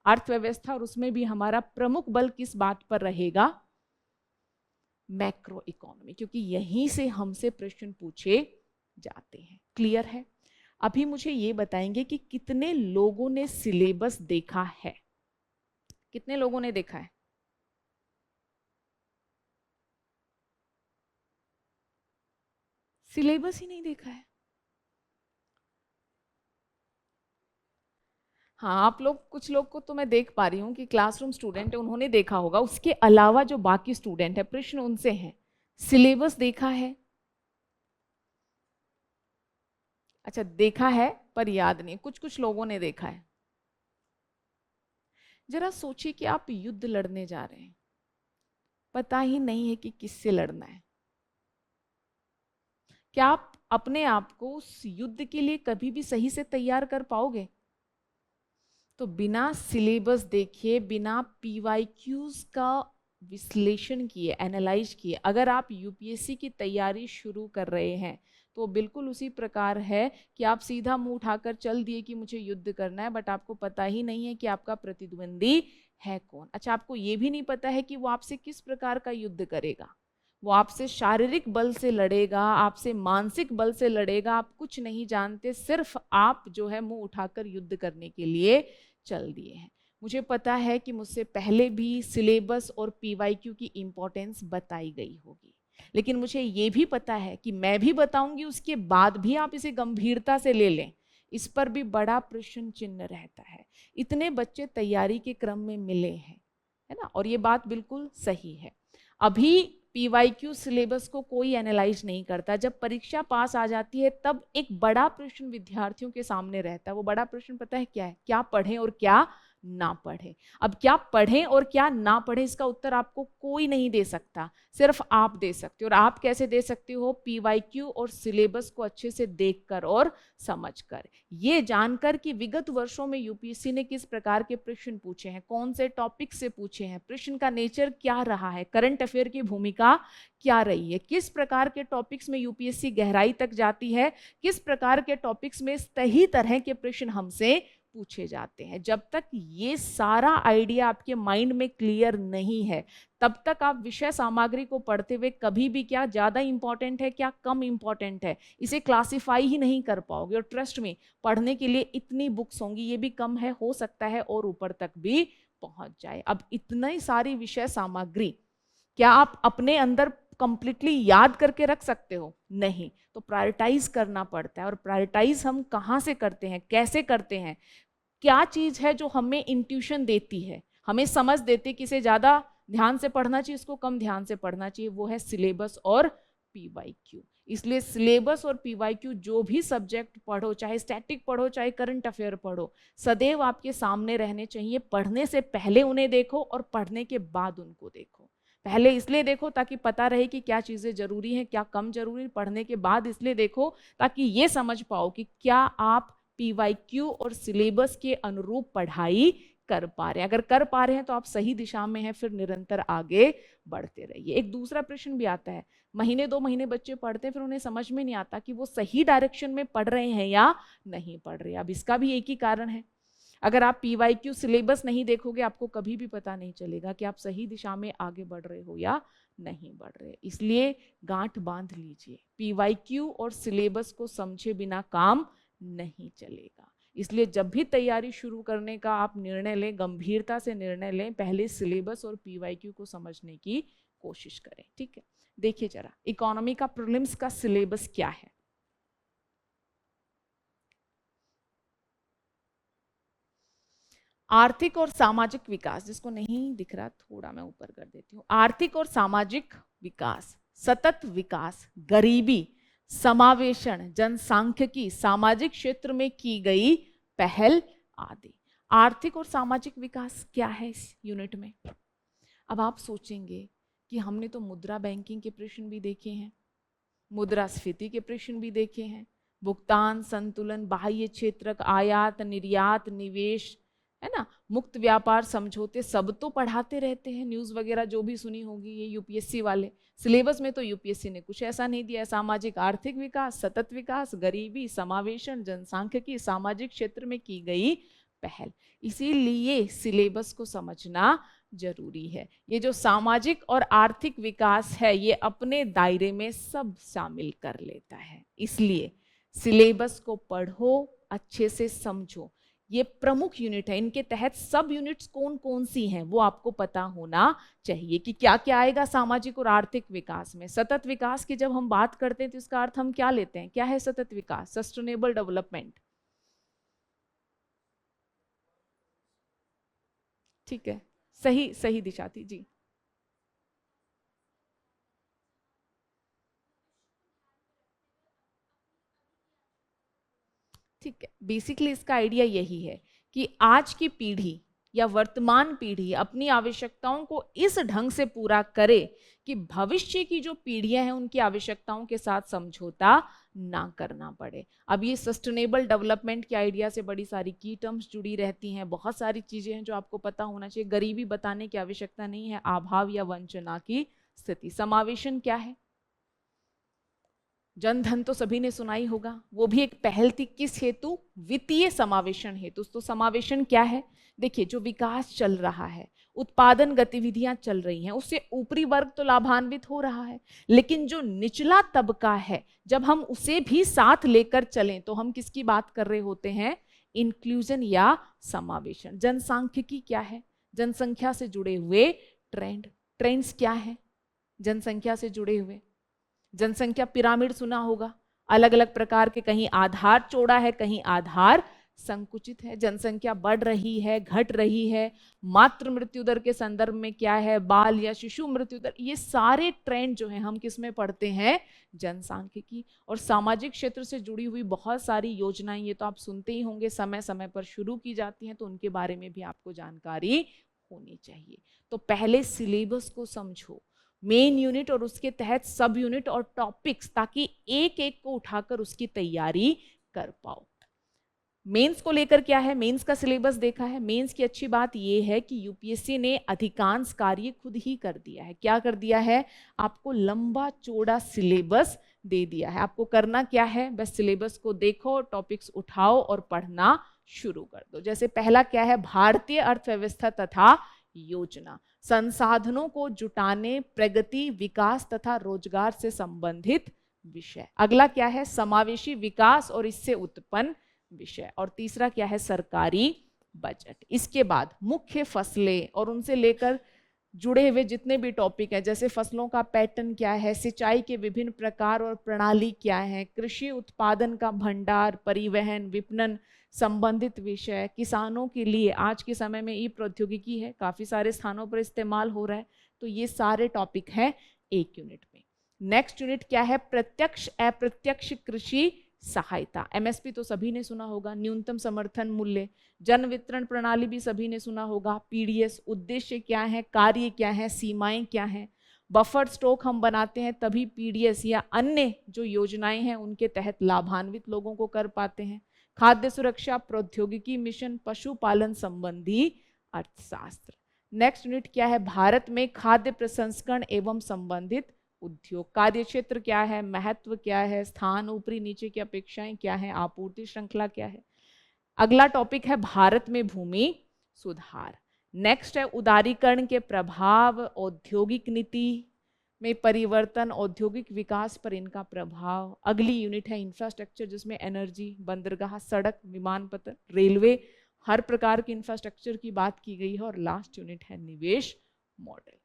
अर्थव्यवस्था, और उसमें भी हमारा प्रमुख बल किस बात पर रहेगा? मैक्रो इकोनॉमी, क्योंकि यहीं से हमसे प्रश्न पूछे जाते हैं। क्लियर है? अभी मुझे ये बताएंगे कि कितने लोगों ने सिलेबस देखा है? कितने लोगों ने देखा है? सिलेबस ही नहीं देखा है। हाँ, आप लोग, कुछ लोग को तो मैं देख पा रही हूँ कि क्लासरूम स्टूडेंट है, उन्होंने देखा होगा। उसके अलावा जो बाकी स्टूडेंट है, प्रश्न उनसे हैं, सिलेबस देखा है? अच्छा, देखा है पर याद नहीं। कुछ कुछ लोगों ने देखा है। जरा सोचिए कि आप युद्ध लड़ने जा रहे हैं, पता ही नहीं है कि किससे लड़ना है। क्या आप अपने आप को उस युद्ध के लिए कभी भी सही से तैयार कर पाओगे? तो बिना सिलेबस देखे, बिना पीवाईक्यूज का विश्लेषण किए, एनालाइज किए, अगर आप यूपीएससी की तैयारी शुरू कर रहे हैं तो बिल्कुल उसी प्रकार है कि आप सीधा मुंह उठाकर चल दिए कि मुझे युद्ध करना है, बट आपको पता ही नहीं है कि आपका प्रतिद्वंदी है कौन। अच्छा, आपको ये भी नहीं पता है कि वो आपसे किस प्रकार का युद्ध करेगा, वो आपसे शारीरिक बल से लड़ेगा, आपसे मानसिक बल से लड़ेगा। आप कुछ नहीं जानते, सिर्फ आप जो है मुंह उठाकर युद्ध करने के लिए चल दिए हैं। मुझे पता है कि मुझसे पहले भी सिलेबस और पीवाईक्यू की इंपॉर्टेंस बताई गई होगी, लेकिन मुझे ये भी पता है कि मैं भी बताऊंगी, उसके बाद भी आप इसे गंभीरता से ले लें, इस पर भी बड़ा प्रश्न चिन्ह रहता है। इतने बच्चे तैयारी के क्रम में मिले हैं, है ना, और ये बात बिल्कुल सही है। अभी पीवाईक्यू सिलेबस को कोई एनालाइज नहीं करता। जब परीक्षा पास आ जाती है तब एक बड़ा प्रश्न विद्यार्थियों के सामने रहता है। वो बड़ा प्रश्न पता है क्या है? क्या पढ़ें और क्या ना पढ़ें। अब क्या पढ़ें और क्या ना पढ़ें, इसका उत्तर आपको कोई नहीं दे सकता, सिर्फ आप दे सकते हो। और आप कैसे दे सकते हो? पीवाईक्यू और सिलेबस को अच्छे से देखकर और समझकर, ये जानकर कि विगत वर्षों में यूपीएससी ने किस प्रकार के प्रश्न पूछे हैं, कौन से टॉपिक से पूछे हैं, प्रश्न का नेचर क्या रहा है, करंट अफेयर की भूमिका क्या रही है, किस प्रकार के टॉपिक्स में यूपीएससी गहराई तक जाती है, किस प्रकार के टॉपिक्स में सही तरह के प्रश्न हमसे पूछे जाते हैं। जब तक ये सारा आइडिया आपके माइंड में क्लियर नहीं है, तब तक आप विषय सामग्री को पढ़ते हुए कभी भी क्या ज्यादा इंपॉर्टेंट है, क्या कम इंपॉर्टेंट है, इसे क्लासिफाई ही नहीं कर पाओगे। और ट्रस्ट में, पढ़ने के लिए इतनी बुक्स होंगी, ये भी कम है, हो सकता है और ऊपर तक भी पहुंच जाए। अब इतनी सारी विषय सामग्री क्या आप अपने अंदर कंप्लीटली याद करके रख सकते हो? नहीं। तो प्रायोरिटाइज करना पड़ता है। और प्रायोरिटाइज हम कहाँ से करते हैं, कैसे करते हैं? क्या चीज है जो हमें इंट्यूशन देती है, हमें समझ देती है कि इसे ज्यादा ध्यान से पढ़ना चाहिए, इसको कम ध्यान से पढ़ना चाहिए? वो है सिलेबस और पीवाईक्यू। इसलिए सिलेबस और पीवाईक्यू जो भी सब्जेक्ट पढ़ो, चाहे स्टैटिक पढ़ो चाहे करंट अफेयर पढ़ो, सदैव आपके सामने रहने चाहिए। पढ़ने से पहले उन्हें देखो और पढ़ने के बाद उनको देखो। पहले इसलिए देखो ताकि पता रहे कि क्या चीजें जरूरी हैं, क्या कम जरूरी। पढ़ने के बाद इसलिए देखो ताकि ये समझ पाओ कि क्या आप पीवाईक्यू और सिलेबस के अनुरूप पढ़ाई कर पा रहे हैं। अगर कर पा रहे हैं तो आप सही दिशा में हैं, फिर निरंतर आगे बढ़ते रहिए। एक दूसरा प्रश्न भी आता है, महीने 2 महीने बच्चे पढ़ते हैं, फिर उन्हें समझ में नहीं आता कि वो सही डायरेक्शन में पढ़ रहे हैं या नहीं पढ़ रहे। अब इसका भी एक ही कारण है, अगर आप पीवाईक्यू सिलेबस नहीं देखोगे, आपको कभी भी पता नहीं चलेगा कि आप सही दिशा में आगे बढ़ रहे हो या नहीं बढ़ रहे। इसलिए गांठ बांध लीजिए, पीवाईक्यू और सिलेबस को समझे बिना काम नहीं चलेगा। इसलिए जब भी तैयारी शुरू करने का आप निर्णय लें, गंभीरता से निर्णय लें, पहले सिलेबस और पीवाईक्यू को समझने की कोशिश करें। ठीक है, देखिए जरा इकोनॉमी का प्रीलिम्स का सिलेबस क्या है। आर्थिक और सामाजिक विकास, जिसको नहीं दिख रहा थोड़ा मैं ऊपर कर देती हूँ। आर्थिक और सामाजिक विकास, सतत विकास, गरीबी, समावेशन, जनसांख्यिकी, सामाजिक क्षेत्र में की गई पहल आदि। आर्थिक और सामाजिक विकास क्या है इस यूनिट में? अब आप सोचेंगे कि हमने तो मुद्रा बैंकिंग के प्रश्न भी देखे हैं, मुद्रास्फीति के प्रश्न भी देखे हैं, भुगतान संतुलन, बाह्य क्षेत्रक, आयात निर्यात, निवेश, है ना, मुक्त व्यापार समझौते, सब तो पढ़ाते रहते हैं। न्यूज़ वगैरह जो भी सुनी होगी ये यूपीएससी वाले, सिलेबस में तो यूपीएससी ने कुछ ऐसा नहीं दिया है। सामाजिक आर्थिक विकास, सतत विकास, गरीबी, समावेशन, जनसांख्यिकी, सामाजिक क्षेत्र में की गई पहल। इसीलिए सिलेबस को समझना जरूरी है। ये जो सामाजिक और आर्थिक विकास है, ये अपने दायरे में सब शामिल कर लेता है। इसलिए सिलेबस को पढ़ो, अच्छे से समझो। ये प्रमुख यूनिट है, इनके तहत सब यूनिट्स कौन कौन सी हैं वो आपको पता होना चाहिए कि क्या क्या आएगा सामाजिक और आर्थिक विकास में। सतत विकास की जब हम बात करते हैं तो इसका अर्थ हम क्या लेते हैं? क्या है सतत विकास? Sustainable development. ठीक है, सही सही दिशा थी जी। ठीक है, बेसिकली इसका आइडिया यही है कि आज की पीढ़ी या वर्तमान पीढ़ी अपनी आवश्यकताओं को इस ढंग से पूरा करे कि भविष्य की जो पीढ़ियां हैं उनकी आवश्यकताओं के साथ समझौता ना करना पड़े। अब ये सस्टेनेबल डेवलपमेंट के आइडिया से बड़ी सारी की टर्म्स जुड़ी रहती हैं, बहुत सारी चीजें हैं जो आपको पता होना चाहिए। गरीबी बताने की आवश्यकता नहीं है, अभाव या वंचना की स्थिति। समावेशन क्या है? जन धन तो सभी ने सुना ही होगा, वो भी एक पहल थी, किस हेतु? वित्तीय समावेशन हेतु। तो समावेशन क्या है? देखिए, जो विकास चल रहा है, उत्पादन गतिविधियां चल रही हैं, उससे ऊपरी वर्ग तो लाभान्वित हो रहा है, लेकिन जो निचला तबका है, जब हम उसे भी साथ लेकर चलें तो हम किसकी बात कर रहे होते हैं? इंक्लूजन या समावेशन। जनसांख्यिकी क्या है? जनसंख्या से जुड़े हुए ट्रेंड्स क्या है जनसंख्या से जुड़े हुए? जनसंख्या पिरामिड सुना होगा, अलग अलग प्रकार के, कहीं आधार चौड़ा है, कहीं आधार संकुचित है। जनसंख्या बढ़ रही है, घट रही है, मातृ मृत्यु दर के संदर्भ में क्या है, बाल या शिशु मृत्यु दर, ये सारे ट्रेंड जो है हम किस में पढ़ते हैं? जनसांख्यिकी। और सामाजिक क्षेत्र से जुड़ी हुई बहुत सारी योजनाएं, ये तो आप सुनते ही होंगे, समय समय पर शुरू की जाती हैं, तो उनके बारे में भी आपको जानकारी होनी चाहिए। तो पहले सिलेबस को समझो, मेन यूनिट और उसके तहत सब यूनिट और टॉपिक्स, ताकि एक एक को उठाकर उसकी तैयारी कर पाओ। मेंस को लेकर क्या है? मेंस का सिलेबस देखा है। मेंस की अच्छी बात यह है कि यूपीएससी ने अधिकांश कार्य खुद ही कर दिया है। क्या कर दिया है? आपको लंबा चौड़ा सिलेबस दे दिया है। आपको करना क्या है? बस सिलेबस को देखो, टॉपिक्स उठाओ और पढ़ना शुरू कर दो। जैसे पहला क्या है? भारतीय अर्थव्यवस्था तथा योजना, संसाधनों को जुटाने, प्रगति, विकास तथा रोजगार से संबंधित विषय। अगला क्या है? समावेशी विकास और इससे उत्पन्न विषय। और तीसरा क्या है? सरकारी बजट। इसके बाद मुख्य फसलें और उनसे लेकर जुड़े हुए जितने भी टॉपिक हैं, जैसे फसलों का पैटर्न क्या है, सिंचाई के विभिन्न प्रकार और प्रणाली क्या है, कृषि उत्पादन का भंडार, परिवहन, विपणन संबंधित विषय, किसानों के लिए आज के समय में ई प्रौद्योगिकी है, काफी सारे स्थानों पर इस्तेमाल हो रहा है, तो ये सारे टॉपिक हैं एक यूनिट में। नेक्स्ट यूनिट क्या है? प्रत्यक्ष अप्रत्यक्ष कृषि सहायता। एमएसपी तो सभी ने सुना होगा, न्यूनतम समर्थन मूल्य। जन वितरण प्रणाली भी सभी ने सुना होगा। पीडीएस, उद्देश्य क्या है, कार्य क्या है, सीमाएं क्या है। बफर स्टॉक हम बनाते हैं तभी पीडीएस या अन्य जो योजनाएं हैं उनके तहत लाभान्वित लोगों को कर पाते हैं। खाद्य सुरक्षा प्रौद्योगिकी मिशन, पशुपालन संबंधी अर्थशास्त्र। नेक्स्ट यूनिट क्या है? भारत में खाद्य प्रसंस्करण एवं संबंधित उद्योग। कार्य क्षेत्र क्या है, महत्व क्या है, स्थान ऊपरी नीचे की अपेक्षाएं क्या है, आपूर्ति श्रृंखला क्या है। अगला टॉपिक है भारत में भूमि सुधार। नेक्स्ट है उदारीकरण के प्रभाव, औद्योगिक नीति में परिवर्तन, औद्योगिक विकास पर इनका प्रभाव। अगली यूनिट है इंफ्रास्ट्रक्चर, जिसमें एनर्जी, बंदरगाह, सड़क, विमानपत्तन, रेलवे, हर प्रकार के इंफ्रास्ट्रक्चर की बात की गई है। और लास्ट यूनिट है निवेश मॉडल।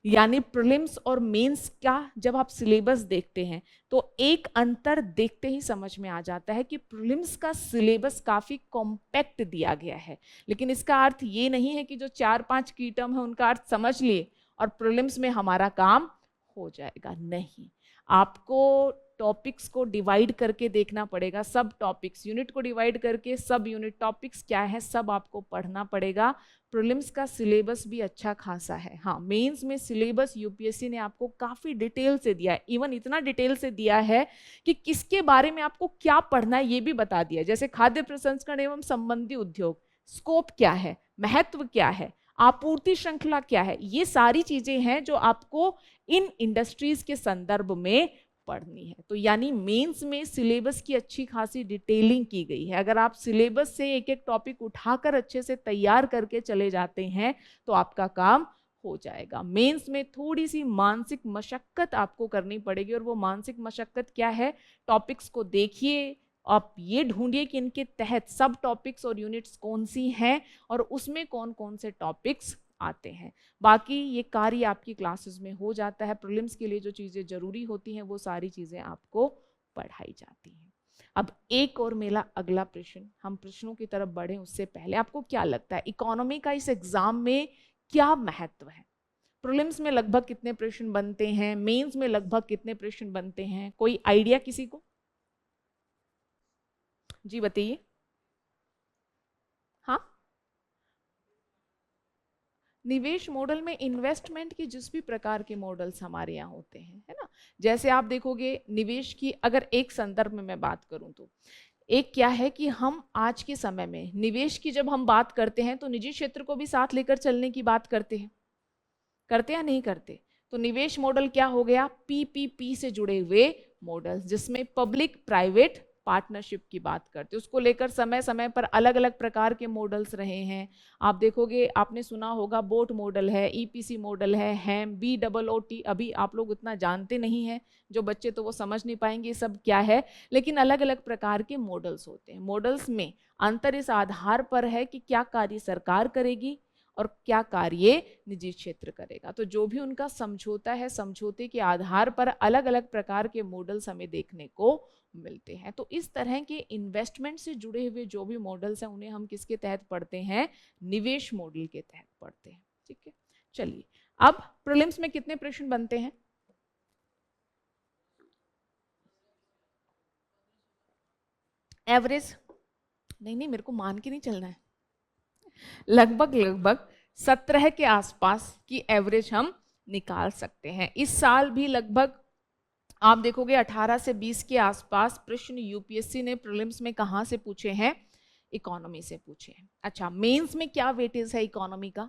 यानी प्रीलिम्स और मेंस का जब आप सिलेबस देखते हैं तो एक अंतर देखते ही समझ में आ जाता है कि प्रीलिम्स का सिलेबस काफी कॉम्पैक्ट दिया गया है, लेकिन इसका अर्थ ये नहीं है कि जो 4-5 की टर्म है उनका अर्थ समझ लिए और प्रीलिम्स में हमारा काम हो जाएगा। नहीं, आपको टॉपिक्स को डिवाइड करके देखना पड़ेगा, सब टॉपिक्स, यूनिट को डिवाइड करके सब यूनिट टॉपिक्स क्या है सब आपको पढ़ना पड़ेगा। प्रीलिम्स का सिलेबस भी अच्छा खासा है। हाँ, मेंस में सिलेबस यूपीएससी ने आपको काफी डिटेल से दिया है, इवन इतना डिटेल से दिया है कि किसके बारे में आपको क्या पढ़ना है ये भी बता दिया। जैसे खाद्य प्रसंस्करण एवं संबंधी उद्योग, स्कोप क्या है, महत्व क्या है, आपूर्ति श्रृंखला क्या है, ये सारी चीजें हैं जो आपको इन इंडस्ट्रीज के संदर्भ में पढ़नी है। तो यानी मेंस में सिलेबस की अच्छी खासी डिटेलिंग की गई है। अगर आप सिलेबस से एक एक टॉपिक उठाकर अच्छे से तैयार करके चले जाते हैं तो आपका काम हो जाएगा। मेंस में थोड़ी सी मानसिक मशक्कत आपको करनी पड़ेगी, और वो मानसिक मशक्कत क्या है? टॉपिक्स को देखिए, आप ये ढूंढिए कि इनके तहत सब टॉपिक्स और यूनिट्स कौन सी हैं और उसमें कौन कौन से टॉपिक्स आते हैं। बाकी ये कार्य आपकी क्लासेस में हो जाता है। प्रीलिम्स के लिए जो चीज़ें जरूरी होती हैं वो सारी चीज़ें आपको पढ़ाई जाती हैं। अब एक और मेरा अगला प्रश्न, हम प्रश्नों की तरफ बढ़े उससे पहले आपको क्या लगता है इकोनॉमी का इस एग्जाम में क्या महत्व है? प्रीलिम्स में लगभग कितने प्रश्न बनते हैं, मेंस में लगभग कितने प्रश्न बनते हैं, कोई आइडिया किसी को? जी बताइए। हाँ, निवेश मॉडल में इन्वेस्टमेंट की जिस भी प्रकार के मॉडल्स हमारे यहाँ होते हैं, है ना, जैसे आप देखोगे निवेश की, अगर एक संदर्भ में मैं बात करूं तो एक क्या है कि हम आज के समय में निवेश की जब हम बात करते हैं तो निजी क्षेत्र को भी साथ लेकर चलने की बात करते हैं, करते या नहीं करते? तो निवेश मॉडल क्या हो गया? पीपीपी से जुड़े हुए मॉडल्स, जिसमें पब्लिक प्राइवेट पार्टनरशिप की बात करते हैं। उसको लेकर समय समय पर अलग अलग प्रकार के मॉडल्स रहे हैं। आप देखोगे, आपने सुना होगा बोट मॉडल है, ईपीसी मॉडल है, हैम, BOOT। अभी आप लोग उतना जानते नहीं हैं, जो बच्चे तो वो समझ नहीं पाएंगे सब क्या है, लेकिन अलग अलग प्रकार के मॉडल्स होते हैं। मॉडल्स में अंतर इस आधार पर है कि क्या कार्य सरकार करेगी और क्या कार्य निजी क्षेत्र करेगा। तो जो भी उनका समझौता है, समझौते के आधार पर अलग अलग प्रकार के मॉडल्स हमें देखने को मिलते हैं। तो इस तरह के इन्वेस्टमेंट से जुड़े हुए जो भी मॉडल्स हैं, उन्हें हम किसके तहत पढ़ते हैं? निवेश मॉडल के तहत पढ़ते हैं। ठीक है, चलिए अब प्रीलिम्स में कितने प्रश्न बनते हैं? एवरेज नहीं, मेरे को मान के नहीं चलना है। लगभग 17 के आसपास की एवरेज हम निकाल सकते हैं। इस साल भी लगभग आप देखोगे 18 से 20 के आसपास प्रश्न यूपीएससी ने प्रीलिम्स में कहां से पूछे हैं? इकोनॉमी से पूछे हैं। अच्छा, मेंस में क्या वेटेज है इकोनॉमी का?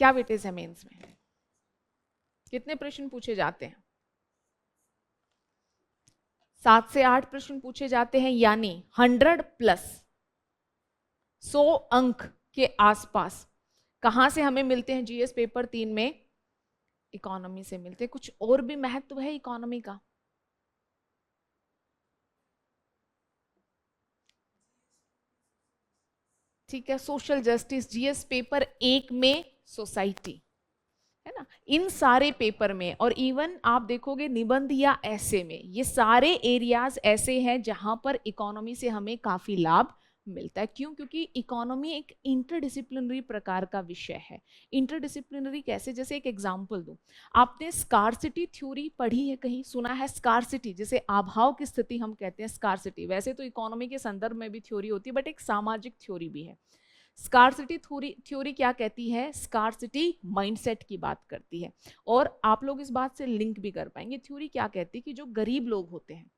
क्या वेटेज है मेंस में? कितने प्रश्न पूछे जाते हैं? 7 से 8 प्रश्न पूछे जाते हैं, यानी 100 प्लस 100 अंक के आसपास कहां से हमें मिलते हैं? जीएस पेपर 3 में इकोनॉमी से मिलते हैं। कुछ और भी महत्व है इकोनॉमी का? ठीक है, सोशल जस्टिस जीएस पेपर 1 में, सोसाइटी, है ना, इन सारे पेपर में, और इवन आप देखोगे निबंध या ऐसे में, ये सारे एरियाज ऐसे हैं जहां पर इकोनॉमी से हमें काफी लाभ मिलता है। क्यों? क्योंकि इकोनॉमी एक इंटरडिसिप्लिनरी प्रकार का विषय है। इंटरडिसिप्लिनरी कैसे? जैसे एक एग्जांपल दूं, आपने स्कार्सिटी थ्योरी पढ़ी है, कहीं सुना है? स्कार्सिटी, जैसे अभाव की स्थिति हम कहते हैं स्कार्सिटी। वैसे तो इकोनॉमी के संदर्भ में भी थ्योरी होती है, बट एक सामाजिक थ्योरी भी है। स्कार्सिटी थ्योरी क्या कहती है? स्कार्सिटी माइंडसेट की बात करती है। और आप लोग इस बात से लिंक भी कर पाएंगे। थ्योरी क्या कहती है कि जो गरीब लोग होते हैं,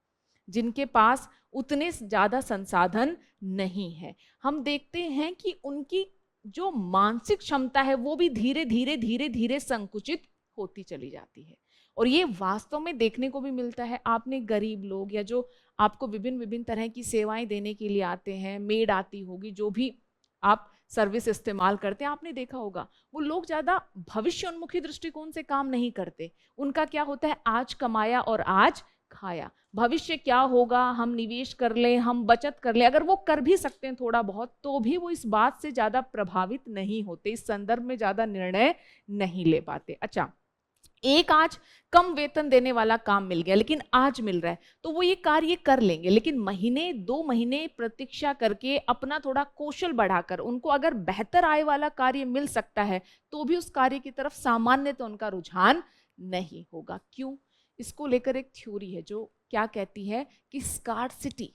जिनके पास उतने ज्यादा संसाधन नहीं है, हम देखते हैं कि उनकी जो मानसिक क्षमता है वो भी धीरे धीरे धीरे धीरे संकुचित होती चली जाती है। और ये वास्तव में देखने को भी मिलता है। आपने गरीब लोग, या जो आपको विभिन्न विभिन्न तरह की सेवाएं देने के लिए आते हैं, मेड आती होगी, जो भी आप सर्विस इस्तेमाल करते हैं, आपने देखा होगा वो लोग ज्यादा भविष्य उन्मुखी दृष्टिकोण से काम नहीं करते। उनका क्या होता है? आज कमाया और आज खाया। भविष्य क्या होगा, हम निवेश कर लें, हम बचत कर लें, अगर वो कर भी सकते हैं थोड़ा बहुत, तो भी वो इस बात से ज्यादा प्रभावित नहीं होते, इस संदर्भ में ज्यादा निर्णय नहीं ले पाते। अच्छा, एक आज कम वेतन देने वाला काम मिल गया, लेकिन आज मिल रहा है, तो वो ये कार्य कर लेंगे, लेकिन महीने 2 महीने प्रतीक्षा करके अपना थोड़ा कौशल बढ़ाकर उनको अगर बेहतर आय वाला कार्य मिल सकता है, तो भी उस कार्य की तरफ सामान्य तो उनका रुझान नहीं होगा। क्यों? इसको लेकर एक थ्योरी है जो क्या कहती है कि स्कार्सिटी,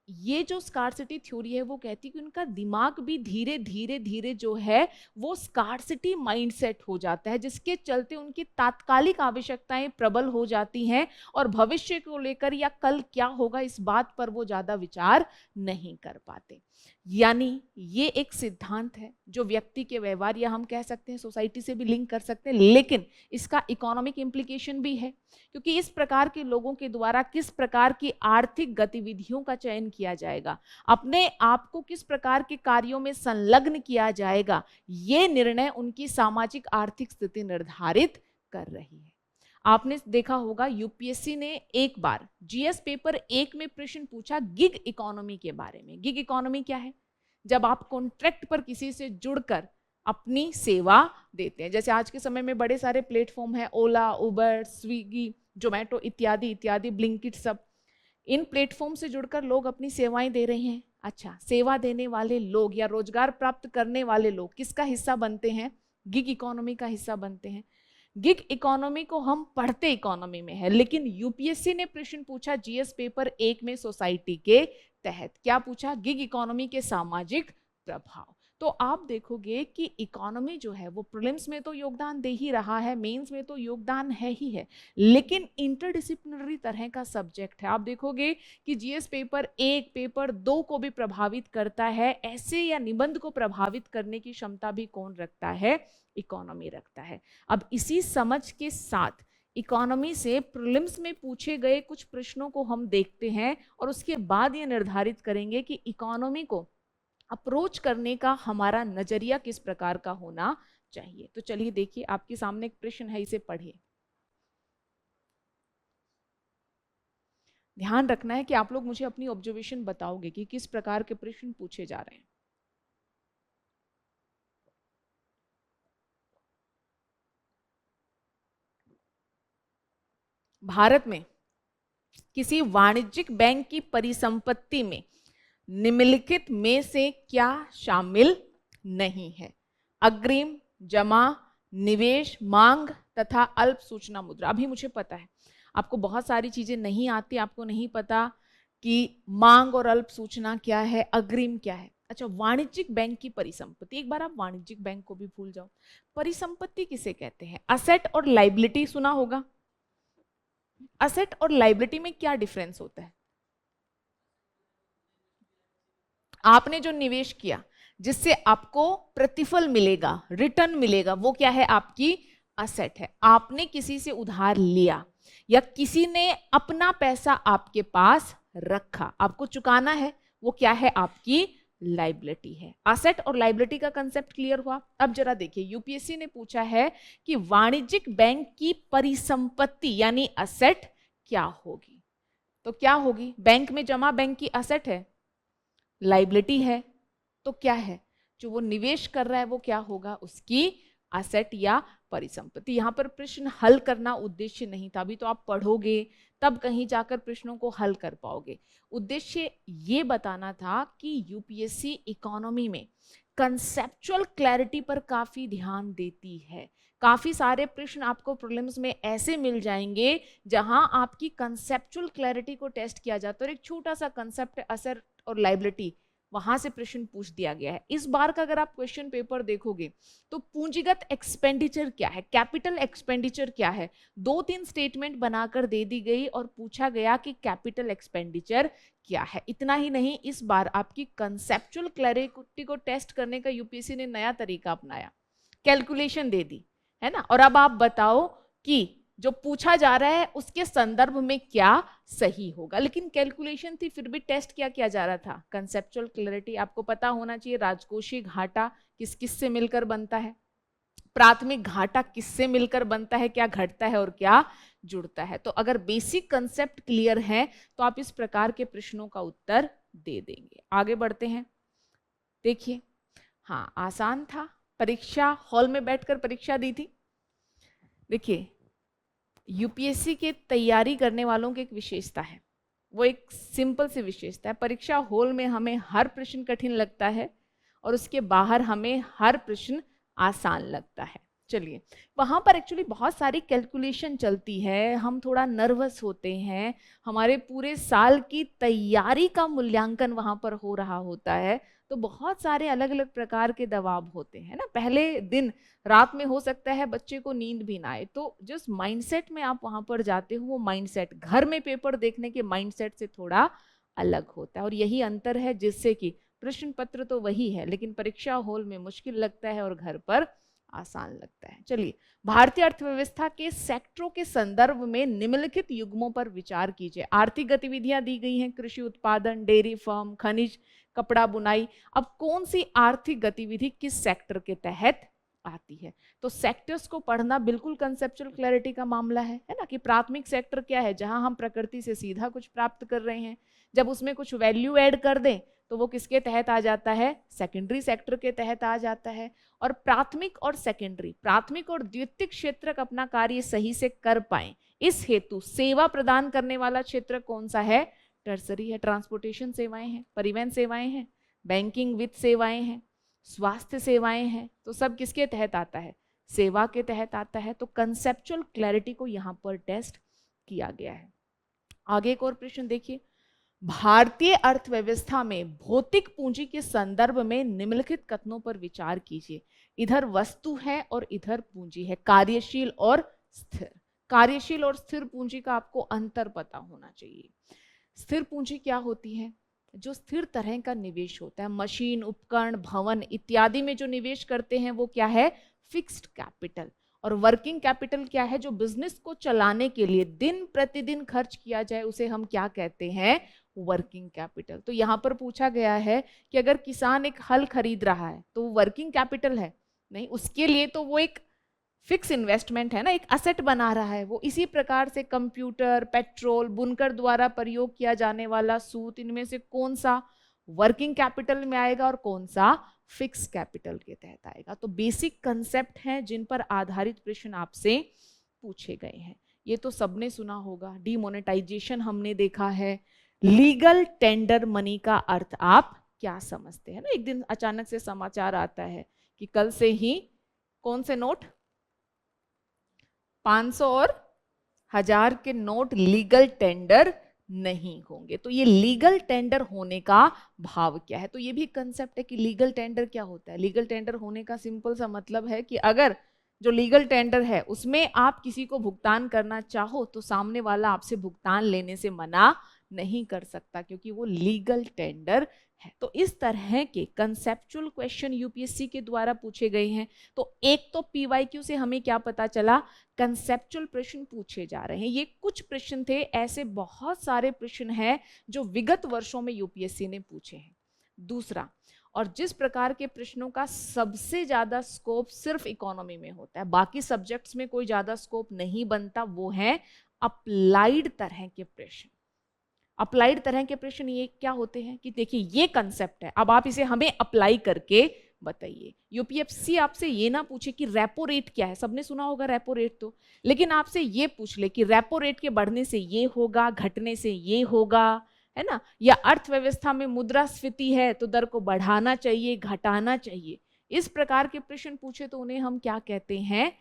ये जो स्कार्सिटी थ्योरी है वो कहती है कि उनका दिमाग भी धीरे धीरे धीरे जो है वो स्कार्सिटी माइंडसेट हो जाता है, जिसके चलते उनकी तात्कालिक आवश्यकताएं प्रबल हो जाती हैं और भविष्य को लेकर या कल क्या होगा इस बात पर वो ज्यादा विचार नहीं कर पाते। यानी ये एक सिद्धांत है जो व्यक्ति के व्यवहार, या हम कह सकते हैं सोसाइटी से भी लिंक कर सकते हैं, लेकिन इसका इकोनॉमिक इम्प्लीकेशन भी है। क्योंकि इस प्रकार के लोगों के द्वारा किस प्रकार की आर्थिक गतिविधियों का चयन किया जाएगा, अपने आप को किस प्रकार के कार्यों में संलग्न किया जाएगा, ये निर्णय उनकी सामाजिक आर्थिक स्थिति निर्धारित कर रही है। आपने देखा होगा यूपीएससी ने एक बार जीएस पेपर 1 में प्रश्न पूछा गिग इकोनॉमी के बारे में। गिग इकोनॉमी क्या है? जब आप कॉन्ट्रैक्ट पर किसी से जुड़कर अपनी सेवा देते हैं। जैसे आज के समय में बड़े सारे प्लेटफॉर्म हैं, ओला, उबर, स्विगी, जोमेटो इत्यादि इत्यादि, ब्लिंकिट, सब इन प्लेटफॉर्म से जुड़कर लोग अपनी सेवाएं दे रहे हैं। अच्छा, सेवा देने वाले लोग या रोजगार प्राप्त करने वाले लोग किसका हिस्सा बनते हैं? गिग इकोनॉमी का हिस्सा बनते हैं। गिग इकोनॉमी को हम पढ़ते इकोनॉमी में है, लेकिन यूपीएससी ने प्रश्न पूछा जीएस पेपर 1 में सोसाइटी के तहत। क्या पूछा? गिग इकोनॉमी के सामाजिक प्रभाव। तो आप देखोगे कि इकोनॉमी जो है वो प्रीलिम्स में तो योगदान दे ही रहा है, मेंस में तो योगदान है ही है, लेकिन इंटरडिसिप्लिनरी तरह का सब्जेक्ट है। आप देखोगे कि जीएस पेपर 1, पेपर 2 को भी प्रभावित करता है, ऐसे या निबंध को प्रभावित करने की क्षमता भी कौन रखता है? इकोनॉमी रखता है। अब इसी समझ के साथ इकोनॉमी से प्रीलिम्स में पूछे गए कुछ प्रश्नों को हम देखते हैं और उसके बाद ये निर्धारित करेंगे कि इकोनॉमी को अप्रोच करने का हमारा नजरिया किस प्रकार का होना चाहिए। तो चलिए देखिए, आपके सामने एक प्रश्न है, इसे पढ़िए। ध्यान रखना है कि आप लोग मुझे अपनी ऑब्जर्वेशन बताओगे कि किस प्रकार के प्रश्न पूछे जा रहे हैं। भारत में किसी वाणिज्यिक बैंक की परिसंपत्ति में निम्नलिखित में से क्या शामिल नहीं है? अग्रिम, जमा, निवेश, मांग तथा अल्प सूचना मुद्रा। अभी मुझे पता है आपको बहुत सारी चीजें नहीं आती, आपको नहीं पता कि मांग और अल्प सूचना क्या है, अग्रिम क्या है। अच्छा, वाणिज्यिक बैंक की परिसंपत्ति, एक बार आप वाणिज्यिक बैंक को भी भूल जाओ। परिसंपत्ति किसे कहते हैं? असेट और लाइबिलिटी सुना होगा। असेट और लाइबिलिटी में क्या डिफरेंस होता है? आपने जो निवेश किया जिससे आपको प्रतिफल मिलेगा, रिटर्न मिलेगा, वो क्या है? आपकी असेट है। आपने किसी से उधार लिया या किसी ने अपना पैसा आपके पास रखा, आपको चुकाना है, वो क्या है? आपकी लाइबिलिटी है। असेट और लाइबिलिटी का कंसेप्ट क्लियर हुआ। अब जरा देखिए, यूपीएससी ने पूछा है कि वाणिज्यिक बैंक की परिसंपत्ति यानी असेट क्या होगी? तो क्या होगी? बैंक में जमा बैंक की असेट है, लाइबिलिटी है, तो क्या है? जो वो निवेश कर रहा है वो क्या होगा? उसकी असेट या परिसंपत्ति। यहां पर प्रश्न हल करना उद्देश्य नहीं था, अभी तो आप पढ़ोगे तब कहीं जाकर प्रश्नों को हल कर पाओगे। उद्देश्य ये बताना था कि यूपीएससी इकोनॉमी में कंसेप्चुअल क्लैरिटी पर काफी ध्यान देती है। काफी सारे प्रश्न आपको प्रीलिम्स में ऐसे मिल जाएंगे जहां आपकी कंसेप्चुअल क्लैरिटी को टेस्ट किया जाता है। और एक छोटा सा कंसेप्ट है असेट और लाइबिलिटी, वहां से प्रश्न पूछ दिया गया है। इस बार का अगर आप क्वेश्चन पेपर देखोगे तो पूंजीगत एक्सपेंडिचर क्या है, कैपिटल एक्सपेंडिचर क्या है, 2-3 स्टेटमेंट बनाकर दे दी गई और पूछा गया कि कैपिटल एक्सपेंडिचर क्या है। इतना ही नहीं, इस बार आपकी कंसेप्चुअल क्लैरिटी को टेस्ट करने का यूपीएससी ने नया तरीका अपनाया, कैलकुलेशन दे दी है ना। और अब आप बताओ कि जो पूछा जा रहा है उसके संदर्भ में क्या सही होगा। लेकिन कैलकुलेशन थी, फिर भी टेस्ट क्या किया जा रहा था? Conceptual clarity. आपको पता होना चाहिए राजकोषीय घाटा किस किस से मिलकर बनता है, प्राथमिक घाटा किससे मिलकर बनता है, क्या घटता है और क्या जुड़ता है। तो अगर बेसिक कंसेप्ट क्लियर है तो आप इस प्रकार के प्रश्नों का उत्तर दे देंगे। आगे बढ़ते हैं। देखिए, हाँ आसान था, परीक्षा हॉल में बैठकर परीक्षा दी थी। देखिए, यूपीएससी के तैयारी करने वालों की एक विशेषता है, वो एक सिंपल सी विशेषता है, परीक्षा हॉल में हमें हर प्रश्न कठिन लगता है और उसके बाहर हमें हर प्रश्न आसान लगता है। चलिए, वहां पर एक्चुअली बहुत सारी कैलकुलेशन चलती है, हम थोड़ा नर्वस होते हैं, हमारे पूरे साल की तैयारी का मूल्यांकन वहां पर हो रहा होता है, तो बहुत सारे अलग अलग प्रकार के दबाव होते हैं ना। पहले दिन रात में हो सकता है बच्चे को नींद भी ना आए, तो जिस माइंडसेट में आप वहां पर जाते हो वो माइंडसेट घर में पेपर देखने के माइंडसेट से थोड़ा अलग होता है। और यही अंतर है जिससे कि प्रश्न पत्र तो वही है लेकिन परीक्षा हॉल में मुश्किल लगता है और घर पर आसान लगता है। चलिए, भारतीय अर्थव्यवस्था के सेक्टरों के संदर्भ में निम्नलिखित युग्मों पर विचार कीजिए। आर्थिक गतिविधियां दी गई हैं, कृषि उत्पादन, डेयरी फार्म, खनिज, कपड़ा बुनाई। अब कौन सी आर्थिक गतिविधि किस सेक्टर के तहत आती है? तो सेक्टर्स को पढ़ना बिल्कुल कंसेप्चुअल क्लैरिटी का मामला है ना। कि प्राथमिक सेक्टर क्या है? जहां हम प्रकृति से सीधा कुछ प्राप्त कर रहे हैं, जब उसमें कुछ वैल्यू ऐड कर दें तो वो किसके तहत आ जाता है? सेकेंडरी सेक्टर के तहत आ जाता है। और प्राथमिक और सेकेंडरी, प्राथमिक और द्वितीयक क्षेत्र अपना कार्य सही से कर पाए, इस हेतु सेवा प्रदान करने वाला क्षेत्र कौन सा है? टर्सरी है। ट्रांसपोर्टेशन सेवाएं हैं, परिवहन सेवाएं हैं, बैंकिंग वित्त सेवाएं हैं, स्वास्थ्य सेवाएं हैं, तो सब किसके तहत आता है? सेवा के तहत आता है। तो कंसेप्चुअल क्लैरिटी को यहां पर टेस्ट किया गया है। आगे एक और प्रश्न देखिए, भारतीय अर्थव्यवस्था में भौतिक पूंजी के संदर्भ में निम्नलिखित कथनों पर विचार कीजिए। इधर वस्तु है और इधर पूंजी है, कार्यशील और स्थिर। कार्यशील और स्थिर पूंजी का आपको अंतर पता होना चाहिए। स्थिर पूंजी क्या होती है? जो स्थिर तरह का निवेश होता है, मशीन, उपकरण, भवन इत्यादि में जो निवेश करते हैं वो क्या है? Fixed capital. और वर्किंग कैपिटल क्या है? जो बिजनेस को चलाने के लिए दिन प्रतिदिन खर्च किया जाए उसे हम क्या कहते हैं? Working capital. तो यहां पर पूछा गया है कि अगर किसान एक हल खरीद रहा है तो वो वर्किंग कैपिटल है? नहीं, उसके लिए तो वो एक फिक्स इन्वेस्टमेंट है ना, एक असेट बना रहा है वो। इसी प्रकार से कंप्यूटर, पेट्रोल, बुनकर द्वारा प्रयोग किया जाने वाला सूत, इनमें से कौन सा वर्किंग कैपिटल में आएगा और कौन सा फिक्स कैपिटल के तहत आएगा? तो बेसिक कंसेप्ट हैं जिन पर आधारित प्रश्न आपसे पूछे गए हैं। ये तो सबने सुना होगा, डीमोनेटाइजेशन हमने देखा है। लीगल टेंडर मनी का अर्थ आप क्या समझते हैं ना? एक दिन अचानक से समाचार आता है कि कल से ही कौन से नोट, 500 और 1000 के नोट लीगल टेंडर नहीं होंगे। तो ये लीगल टेंडर होने का भाव क्या है? तो ये भी कंसेप्ट है कि लीगल टेंडर क्या होता है। लीगल टेंडर होने का सिंपल सा मतलब है कि अगर जो लीगल टेंडर है उसमें आप किसी को भुगतान करना चाहो तो सामने वाला आपसे भुगतान लेने से मना नहीं कर सकता, क्योंकि वो लीगल टेंडर है। तो इस तरह के कंसेप्चुअल क्वेश्चन यूपीएससी के द्वारा पूछे गए हैं। तो एक तो पीवाईक्यू से हमें क्या पता चला? कंसेप्चुअल प्रश्न पूछे जा रहे हैं। ये कुछ प्रश्न थे, ऐसे बहुत सारे प्रश्न हैं जो विगत वर्षों में यूपीएससी ने पूछे हैं। दूसरा, और जिस प्रकार के प्रश्नों का सबसे ज्यादा स्कोप सिर्फ इकोनॉमी में होता है, बाकी सब्जेक्ट्स में कोई ज्यादा स्कोप नहीं बनता, वो है अप्लाइड तरह के प्रश्न। अप्लाइड तरह के प्रश्न ये क्या होते हैं कि देखिए ये कंसेप्ट है, अब आप इसे हमें अप्लाई करके बताइए। यूपीएससी आपसे ये ना पूछे कि रेपो रेट क्या है, सबने सुना होगा रेपो रेट तो, लेकिन आपसे ये पूछ ले कि रेपो रेट के बढ़ने से ये होगा, घटने से ये होगा, है ना, या अर्थव्यवस्था में मुद्रास्फीति है तो दर को बढ़ाना चाहिए, घटाना चाहिए। इस प्रकार के प्रश्न पूछे तो उन्हें हम क्या कहते हैं?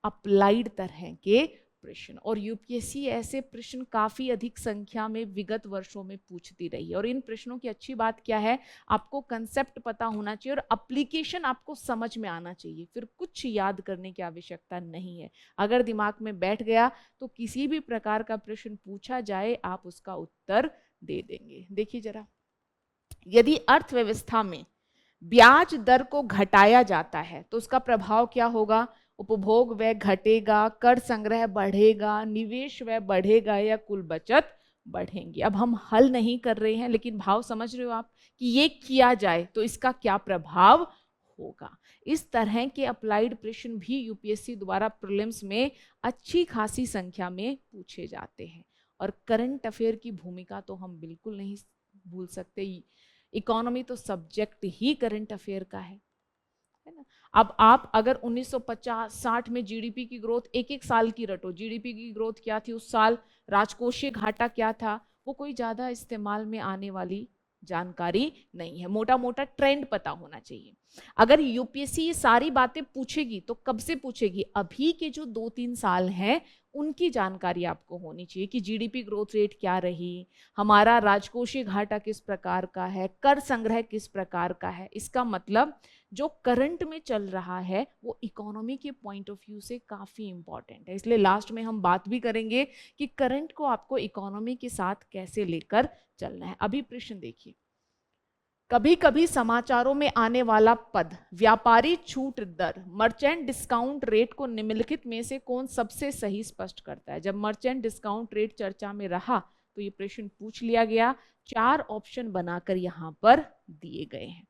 अप्लाइड तरह के प्रश्न। और यूपीएससी ऐसे प्रश्न काफी अधिक संख्या में विगत वर्षों में पूछती रही है। और इन प्रश्नों की अच्छी बात क्या है? आपको कंसेप्ट पता होना चाहिए और एप्लीकेशन आपको समझ में आना चाहिए, फिर कुछ याद करने की आवश्यकता नहीं है। अगर दिमाग में बैठ गया तो किसी भी प्रकार का प्रश्न पूछा जाए आप उसका उत्तर दे देंगे। देखिए जरा, यदि अर्थव्यवस्था में ब्याज दर को घटाया जाता है तो उसका प्रभाव क्या होगा? उपभोग व्यय घटेगा, कर संग्रह बढ़ेगा, निवेश व्यय बढ़ेगा या कुल बचत बढ़ेंगी। अब हम हल नहीं कर रहे हैं, लेकिन भाव समझ रहे हो आप कि ये किया जाए तो इसका क्या प्रभाव होगा। इस तरह के अप्लाइड प्रश्न भी यूपीएससी द्वारा प्रीलिम्स में अच्छी खासी संख्या में पूछे जाते हैं। और करंट अफेयर की भूमिका तो हम बिल्कुल नहीं भूल सकते। इकोनॉमी तो सब्जेक्ट ही करंट अफेयर का है ना। अब आप अगर 1950-60 में जीडीपी की ग्रोथ एक एक साल की रटो, जीडीपी की ग्रोथ क्या थी उस साल, राजकोषीय घाटा क्या था, वो कोई ज्यादा इस्तेमाल में आने वाली जानकारी नहीं है। मोटा मोटा ट्रेंड पता होना चाहिए। अगर यूपीएससी ये सारी बातें पूछेगी तो कब से पूछेगी? अभी के जो 2-3 साल हैं उनकी जानकारी आपको होनी चाहिए कि जीडीपी ग्रोथ रेट क्या रही, हमारा राजकोषीय घाटा किस प्रकार का है, कर संग्रह किस प्रकार का है। इसका मतलब जो करंट में चल रहा है वो इकोनॉमी के पॉइंट ऑफ व्यू से काफी इंपॉर्टेंट है। इसलिए लास्ट में हम बात भी करेंगे कि करंट को आपको इकोनॉमी के साथ कैसे लेकर चलना है। अभी प्रश्न देखिए, कभी कभी समाचारों में आने वाला पद व्यापारी छूट दर, मर्चेंट डिस्काउंट रेट को निम्नलिखित में से कौन सबसे सही स्पष्ट करता है? जब मर्चेंट डिस्काउंट रेट चर्चा में रहा तो ये प्रश्न पूछ लिया गया। 4 ऑप्शन बनाकर यहां पर दिए गए हैं।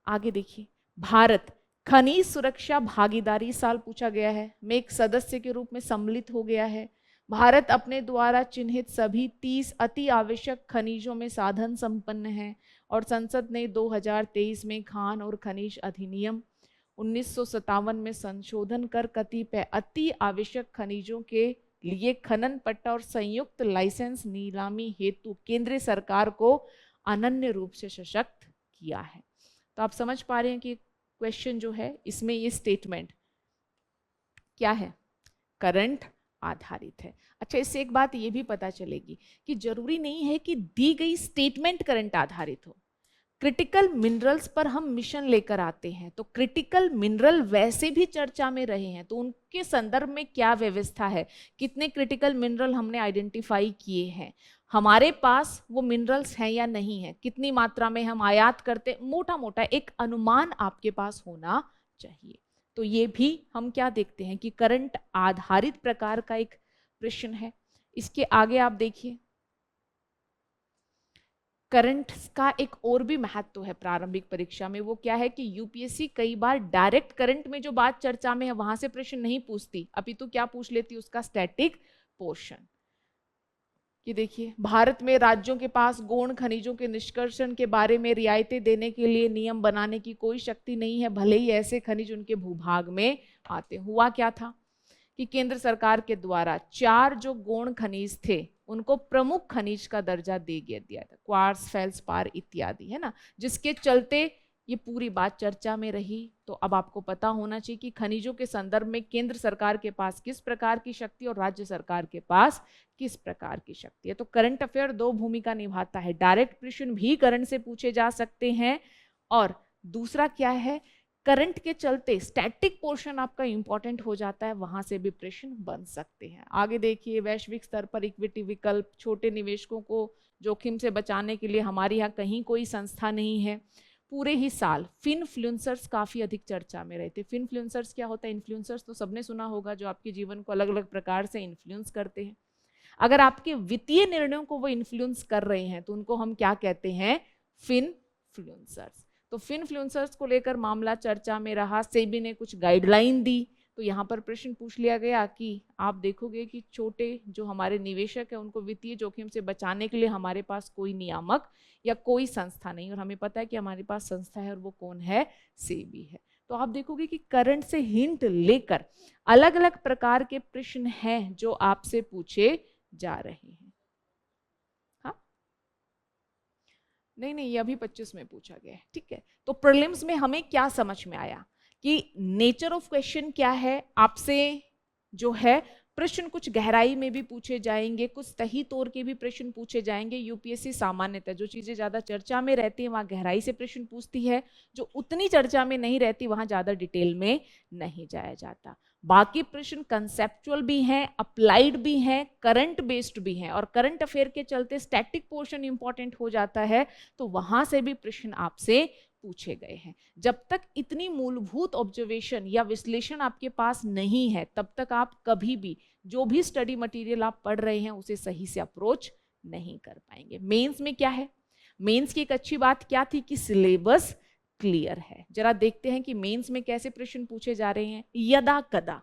आगे देखिए, भारत खनिज सुरक्षा भागीदारी साल पूछा गया है, में एक सदस्य के रूप में सम्मिलित हो गया है। भारत अपने द्वारा चिन्हित सभी 30 अति आवश्यक खनिजों में साधन संपन्न है। और संसद ने 2023 में खान और खनिज अधिनियम 1957 में संशोधन कर कतिपय अति आवश्यक खनिजों के लिए खनन पट्टा और संयुक्त लाइसेंस नीलामी हेतु केंद्रीय सरकार को अनन्य रूप से सशक्त किया है। तो आप समझ पा रहे हैं कि क्वेश्चन जो है इसमें ये स्टेटमेंट क्या है? करंट आधारित है। अच्छा, इससे एक बात ये भी पता चलेगी कि जरूरी नहीं है कि दी गई स्टेटमेंट करंट आधारित हो। क्रिटिकल मिनरल्स पर हम मिशन लेकर आते हैं तो क्रिटिकल मिनरल वैसे भी चर्चा में रहे हैं, तो उनके संदर्भ में क्या व्यवस्था है, कितने क्रिटिकल मिनरल हमने आइडेंटिफाई किए हैं, हमारे पास वो मिनरल्स हैं या नहीं है, कितनी मात्रा में हम आयात करते, मोटा मोटा एक अनुमान आपके पास होना चाहिए। तो ये भी हम क्या देखते हैं कि करंट आधारित प्रकार का एक प्रश्न है। इसके आगे आप देखिए, करंट का एक और भी महत्व है प्रारंभिक परीक्षा में। वो क्या है कि यूपीएससी कई बार डायरेक्ट करंट में जो बात चर्चा में है वहां से प्रश्न नहीं पूछती, अपितु क्या पूछ लेती, उसका स्टैटिक पोर्शन। कि देखिए, भारत में राज्यों के पास गौण खनिजों के निष्कर्षण के बारे में रियायतें देने के लिए नियम बनाने की कोई शक्ति नहीं है, भले ही ऐसे खनिज उनके भूभाग में आते। हुआ क्या था कि केंद्र सरकार के द्वारा 4 जो गौण खनिज थे उनको प्रमुख खनिज का दर्जा दिया था, क्वार्ट्ज, फेल्सपार इत्यादि, है ना, जिसके चलते ये पूरी बात चर्चा में रही। तो अब आपको पता होना चाहिए कि खनिजों के संदर्भ में केंद्र सरकार के पास किस प्रकार की शक्ति और राज्य सरकार के पास किस प्रकार की शक्ति है। तो करंट अफेयर 2 भूमिका निभाता है, डायरेक्ट प्रश्न भी करंट से पूछे जा सकते हैं, और दूसरा क्या है, करंट के चलते स्टैटिक पोर्शन आपका इंपॉर्टेंट हो जाता है, वहां से भी प्रश्न बन सकते हैं। आगे देखिए, वैश्विक स्तर पर इक्विटी विकल्प, छोटे निवेशकों को जोखिम से बचाने के लिए हमारे यहाँ कहीं कोई संस्था नहीं है। पूरे ही साल फिनफ्लुएंसर्स काफी अधिक चर्चा में रहते। फिनफ्लुएंसर्स क्या होता है? इन्फ्लुएंसर्स तो सबने सुना होगा, जो आपके जीवन को अलग अलग प्रकार से इन्फ्लुएंस करते हैं। अगर आपके वित्तीय निर्णयों को वो इन्फ्लुएंस कर रहे हैं तो उनको हम क्या कहते हैं? फिनफ्लुएंसर्स। तो फिनफ्लुएंसर्स को लेकर मामला चर्चा में रहा, सेबी ने कुछ गाइडलाइन दी। तो यहाँ पर प्रश्न पूछ लिया गया कि आप देखोगे कि छोटे जो हमारे निवेशक है उनको वित्तीय जोखिम से बचाने के लिए हमारे पास कोई नियामक या कोई संस्था नहीं, और हमें पता है कि हमारे पास संस्था है और वो कौन है? सेबी है। तो आप देखोगे कि करंट से हिंट लेकर अलग अलग प्रकार के प्रश्न हैं जो आपसे पूछे जा रहे हैं। हाँ, नहीं, ये अभी 25 में पूछा गया है, ठीक है। तो प्रीलिम्स में हमें क्या समझ में आया कि नेचर ऑफ क्वेश्चन क्या है, आपसे जो है प्रश्न कुछ गहराई में भी पूछे जाएंगे, कुछ सही तौर के भी प्रश्न पूछे जाएंगे। यूपीएससी सामान्यतः जो चीजें ज्यादा चर्चा में रहती है वहां गहराई से प्रश्न पूछती है, जो उतनी चर्चा में नहीं रहती वहां ज्यादा डिटेल में नहीं जाया जाता। बाकी प्रश्न कंसेप्चुअल भी हैं, अप्लाइड भी हैं, करंट बेस्ड भी हैं, और करंट अफेयर के चलते स्टैटिक पोर्शन इंपॉर्टेंट हो जाता है, तो वहां से भी प्रश्न आपसे पूछे गए हैं। जब तक इतनी मूलभूत ऑब्जर्वेशन या विश्लेषण आपके पास नहीं है तब तक आप कभी भी जो भी स्टडी मटेरियल आप पढ़ रहे हैं उसे सही से अप्रोच नहीं कर पाएंगे। मेंस में क्या है? मेंस की एक अच्छी बात क्या थी कि सिलेबस क्लियर है। जरा देखते हैं कि मेंस में कैसे प्रश्न पूछे जा रहे हैं। यदा कदा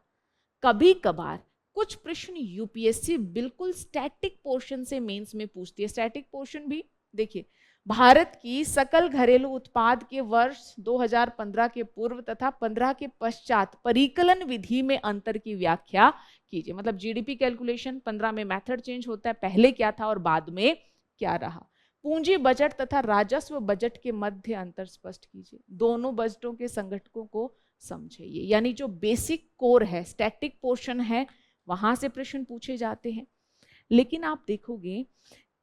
कभी कभार कुछ प्रश्न यूपीएससी बिल्कुल स्टैटिक पोर्शन से मेंस में पूछती है। स्टैटिक पोर्शन भी देखिए, भारत की सकल घरेलू उत्पाद के वर्ष 2015 के पूर्व तथा 15 के पश्चात परिकलन विधि में अंतर की व्याख्या कीजिए। मतलब जीडीपी कैलकुलेशन 15 में मेथड चेंज होता है, पहले क्या था और बाद में क्या रहा। पूंजी बजट तथा राजस्व बजट के मध्य अंतर स्पष्ट कीजिए। दोनों बजटों के संगठकों को समझिए। यानी जो बेसिक कोर है, स्टैटिक पोर्शन है, वहां से प्रश्न पूछे जाते हैं। लेकिन आप देखोगे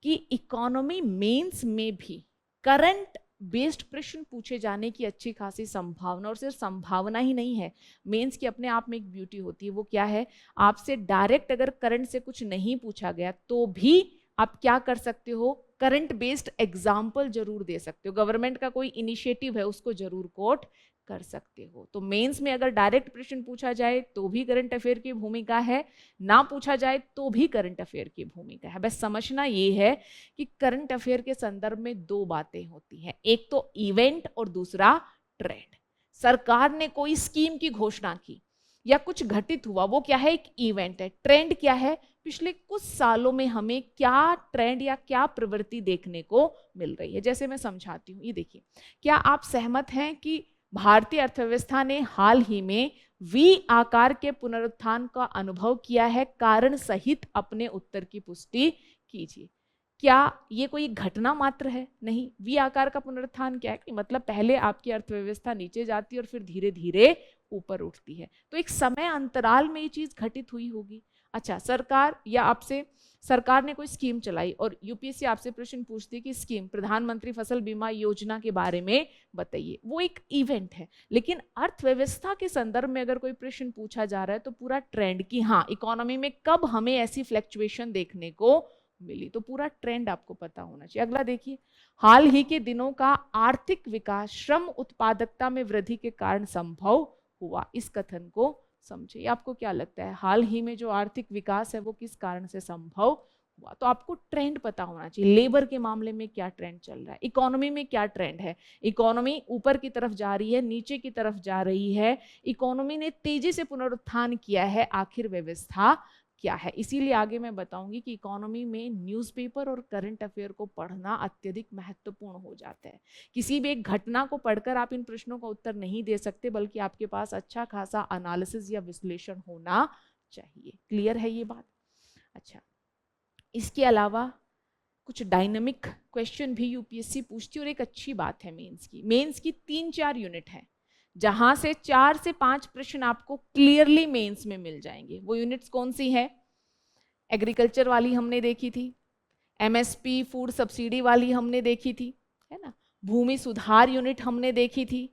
कि इकोनॉमी मेंस में भी करंट बेस्ड प्रश्न पूछे जाने की अच्छी खासी संभावना, और सिर्फ संभावना ही नहीं है, मेंस की अपने आप में एक ब्यूटी होती है। वो क्या है? आपसे डायरेक्ट अगर करंट से कुछ नहीं पूछा गया तो भी आप क्या कर सकते हो? करंट बेस्ड एग्जाम्पल जरूर दे सकते हो। गवर्नमेंट का कोई इनिशिएटिव है उसको जरूर कोट कर सकते हो। तो मेंस में अगर डायरेक्ट प्रश्न पूछा जाए तो भी करंट अफेयर की भूमिका है, ना पूछा जाए तो भी करंट अफेयर की भूमिका है। बस समझना ये है कि करंट अफेयर के संदर्भ में दो बातें होती हैं, एक तो इवेंट और दूसरा ट्रेंड। सरकार ने कोई स्कीम की घोषणा की या कुछ घटित हुआ, वो क्या है? एक इवेंट है। ट्रेंड क्या है? पिछले कुछ सालों में हमें क्या ट्रेंड या क्या प्रवृत्ति देखने को मिल रही है। जैसे मैं समझाती हूँ, ये देखिए, क्या आप सहमत हैं कि भारतीय अर्थव्यवस्था ने हाल ही में वी आकार के पुनरुत्थान का अनुभव किया है? कारण सहित अपने उत्तर की पुष्टि कीजिए। क्या ये कोई घटना मात्र है? नहीं। वी आकार का पुनरुत्थान क्या है कि मतलब पहले आपकी अर्थव्यवस्था नीचे जाती है और फिर धीरे धीरे ऊपर उठती है, तो एक समय अंतराल में ये चीज घटित हुई होगी। अच्छा, सरकार या आपसे सरकार ने कोई स्कीम चलाई और यूपीएससी आपसे प्रश्न पूछती है कि स्कीम प्रधानमंत्री फसल बीमा योजना के बारे में बताइए, वो एक इवेंट है। लेकिन अर्थव्यवस्था के संदर्भ में अगर कोई प्रश्न पूछा जा रहा है तो पूरा ट्रेंड की, हाँ, इकोनॉमी में कब हमें ऐसी फ्लक्चुएशन देखने को मिली, तो पूरा ट्रेंड आपको पता होना चाहिए। अगला देखिए, हाल ही के दिनों का आर्थिक विकास श्रम उत्पादकता में वृद्धि के कारण संभव हुआ, इस कथन को समझिए। आपको क्या लगता है हाल ही में जो आर्थिक विकास है वो किस कारण से संभव हुआ? तो आपको ट्रेंड पता होना चाहिए, लेबर के मामले में क्या ट्रेंड चल रहा है, इकोनॉमी में क्या ट्रेंड है, इकोनॉमी ऊपर की तरफ जा रही है, नीचे की तरफ जा रही है, इकोनॉमी ने तेजी से पुनरुत्थान किया है, आखिर व्यवस्था क्या है। इसीलिए आगे मैं बताऊंगी कि इकोनॉमी में न्यूज़पेपर और करंट अफेयर को पढ़ना अत्यधिक महत्वपूर्ण हो जाता है। किसी भी एक घटना को पढ़कर आप इन प्रश्नों का उत्तर नहीं दे सकते, बल्कि आपके पास अच्छा खासा एनालिसिस या विश्लेषण होना चाहिए। क्लियर है ये बात? अच्छा, इसके अलावा कुछ डायनामिक क्वेश्चन भी यूपीएससी पूछती है और एक अच्छी बात है मेंस की 3-4 यूनिट है जहां से 4 से 5 प्रश्न आपको क्लियरली मेंस में मिल जाएंगे। वो यूनिट्स कौन सी है? एग्रीकल्चर वाली हमने देखी थी, एमएसपी फूड सब्सिडी वाली हमने देखी थी, है ना, भूमि सुधार यूनिट हमने देखी थी,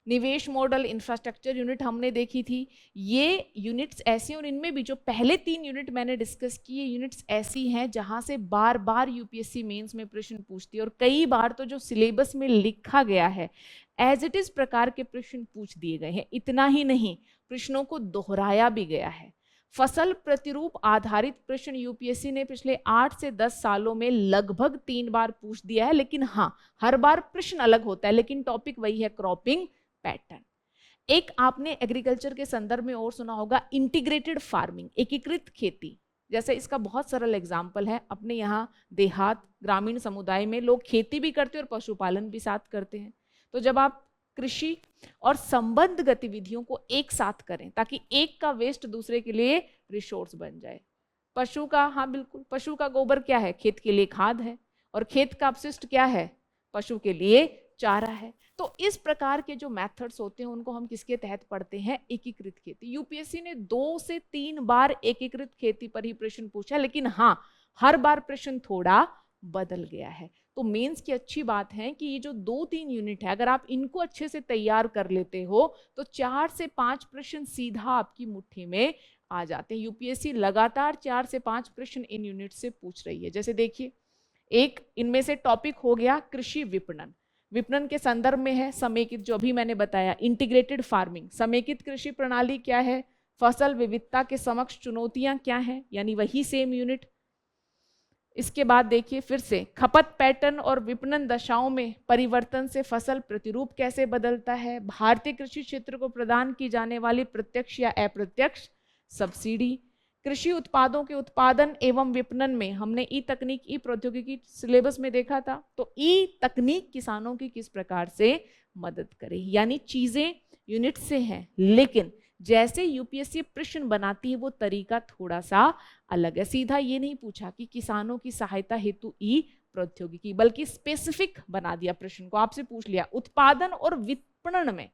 निवेश मॉडल इंफ्रास्ट्रक्चर यूनिट हमने देखी थी। ये यूनिट्स ऐसी, और इनमें भी जो पहले 3 यूनिट मैंने डिस्कस किए यूनिट्स ऐसी हैं जहां से बार बार यूपीएससी मेंस में प्रश्न पूछती है, और कई बार तो जो सिलेबस में लिखा गया है एज इट इज प्रकार के प्रश्न पूछ दिए गए हैं। इतना ही नहीं, प्रश्नों को दोहराया भी गया है। फसल प्रतिरूप आधारित प्रश्न यूपीएससी ने पिछले 8 से 10 सालों में लगभग 3 बार पूछ दिया है, लेकिन हाँ, हर बार प्रश्न अलग होता है, लेकिन टॉपिक वही है, क्रॉपिंग पैटर्न। एक आपने एग्रीकल्चर के संदर्भ में और सुना होगा, इंटीग्रेटेड फार्मिंग, एकीकृत खेती। जैसे इसका बहुत सरल एग्जाम्पल है, अपने यहाँ देहात ग्रामीण समुदाय में लोग खेती भी करते हैं और पशुपालन भी साथ करते हैं। तो जब आप कृषि और संबद्ध गतिविधियों को एक साथ करें ताकि एक का वेस्ट दूसरे के लिए रिसोर्स बन जाए। पशु का, हाँ बिल्कुल, पशु का गोबर क्या है? खेत के लिए खाद है, और खेत का अपशिष्ट क्या है? पशु के लिए चारा है। तो इस प्रकार के जो मेथड्स होते हैं उनको हम किसके तहत पढ़ते हैं? एकीकृत खेती। यूपीएससी ने 2 से 3 बार एकीकृत खेती पर ही प्रश्न पूछा, लेकिन हाँ, हर बार प्रश्न थोड़ा बदल गया है। तो मेंस की अच्छी बात है कि ये जो 2-3 यूनिट है, अगर आप इनको अच्छे से तैयार कर लेते हो तो 4 से 5 प्रश्न सीधा आपकी मुट्ठी में आ जाते हैं। यूपीएससी लगातार 4 से 5 प्रश्न इन यूनिट से पूछ रही है। जैसे देखिए, एक इनमें से टॉपिक हो गया कृषि विपणन। विपणन के संदर्भ में है समेकित, जो अभी मैंने बताया, इंटीग्रेटेड फार्मिंग। समेकित कृषि प्रणाली क्या है? फसल विविधता के समक्ष चुनौतियां क्या हैं, यानी वही सेम यूनिट। इसके बाद देखिए फिर से, खपत पैटर्न और विपणन दशाओं में परिवर्तन से फसल प्रतिरूप कैसे बदलता है। भारतीय कृषि क्षेत्र को प्रदान की जाने वाली प्रत्यक्ष या अप्रत्यक्ष सब्सिडी। कृषि उत्पादों के उत्पादन एवं विपणन में हमने ई तकनीक, ई प्रौद्योगिकी सिलेबस में देखा था। तो ई तकनीक किसानों की किस प्रकार से मदद करे, यानी चीजें यूनिट से हैं, लेकिन जैसे यूपीएससी प्रश्न बनाती है वो तरीका थोड़ा सा अलग है। सीधा ये नहीं पूछा कि किसानों की सहायता हेतु ई प्रौद्योगिकी, बल्कि स्पेसिफिक बना दिया प्रश्न को। आपसे पूछ लिया उत्पादन और विपणन में,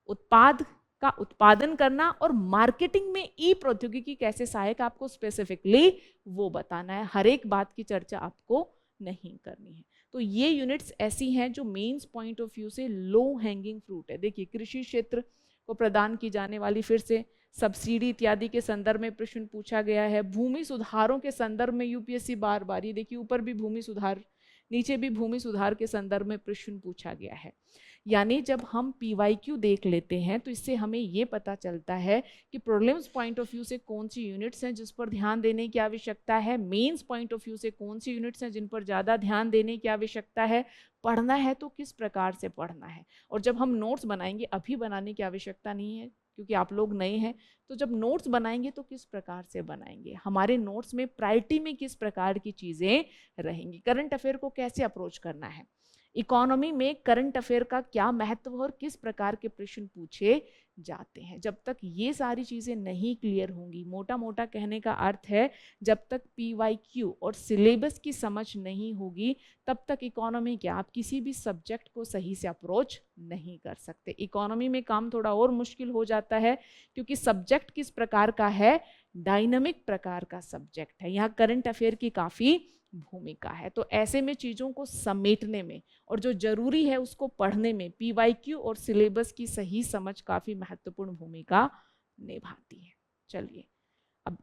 उत्पाद का उत्पादन करना और मार्केटिंग में ई प्रौद्योगिकी कैसे सहायक, आपको स्पेसिफिकली वो बताना है। हर एक बात की चर्चा आपको नहीं करनी है। तो ये यूनिट्स ऐसी हैं जो मेंस पॉइंट ऑफ व्यू से लो हैंगिंग फ्रूट है। देखिए, कृषि क्षेत्र को प्रदान की जाने वाली फिर से सब्सिडी इत्यादि के संदर्भ में प्रश्न पूछा गया है। भूमि सुधारों के संदर्भ में यूपीएससी बार बार, ये देखिए ऊपर भी भूमि सुधार, नीचे भी भूमि सुधार के संदर्भ में प्रश्न पूछा गया है। यानी जब हम पीवाईक्यू देख लेते हैं तो इससे हमें ये पता चलता है कि प्रीलिम्स पॉइंट ऑफ व्यू से कौन सी यूनिट्स हैं जिस पर ध्यान देने की आवश्यकता है, मेंस पॉइंट ऑफ व्यू से कौन सी यूनिट्स हैं जिन पर ज़्यादा ध्यान देने की आवश्यकता है, पढ़ना है तो किस प्रकार से पढ़ना है। और जब हम नोट्स बनाएंगे, अभी बनाने की आवश्यकता नहीं है क्योंकि आप लोग नए हैं, तो जब नोट्स बनाएंगे तो किस प्रकार से बनाएंगे, हमारे नोट्स में प्रायोरिटी में किस प्रकार की चीज़ें रहेंगी, करंट अफेयर को कैसे अप्रोच करना है, इकोनॉमी में करंट अफेयर का क्या महत्व और किस प्रकार के प्रश्न पूछे जाते हैं। जब तक ये सारी चीज़ें नहीं क्लियर होंगी, मोटा मोटा कहने का अर्थ है, जब तक पीवाईक्यू और सिलेबस की समझ नहीं होगी तब तक इकोनॉमी क्या, आप किसी भी सब्जेक्ट को सही से अप्रोच नहीं कर सकते। इकोनॉमी में काम थोड़ा और मुश्किल हो जाता है क्योंकि सब्जेक्ट किस प्रकार का है, डायनामिक प्रकार का सब्जेक्ट है। यहाँ करंट अफेयर की काफ़ी भूमिका है। तो ऐसे में चीज़ों को समेटने में और जो जरूरी है उसको पढ़ने में पीवाईक्यू और सिलेबस की सही समझ काफ़ी महत्वपूर्ण भूमिका निभाती है। चलिए, अब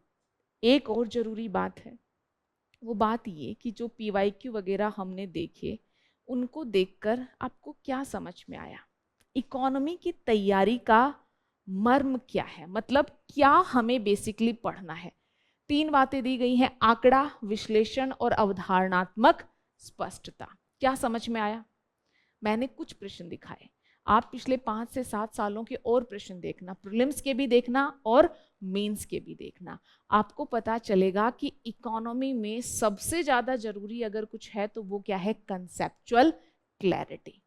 एक और जरूरी बात है, वो बात ये कि जो पीवाईक्यू वगैरह हमने देखे, उनको देखकर आपको क्या समझ में आया, इकोनॉमी की तैयारी का मर्म क्या है, मतलब क्या हमें बेसिकली पढ़ना है। 3 बातें दी गई हैं, आंकड़ा, विश्लेषण और अवधारणात्मक स्पष्टता। क्या समझ में आया? मैंने कुछ प्रश्न दिखाए, आप पिछले 5 से 7 सालों के और प्रश्न देखना, प्रीलिम्स के भी देखना और मेंस के भी देखना। आपको पता चलेगा कि इकोनॉमी में सबसे ज्यादा जरूरी अगर कुछ है तो वो क्या है, कंसेप्चुअल क्लैरिटी।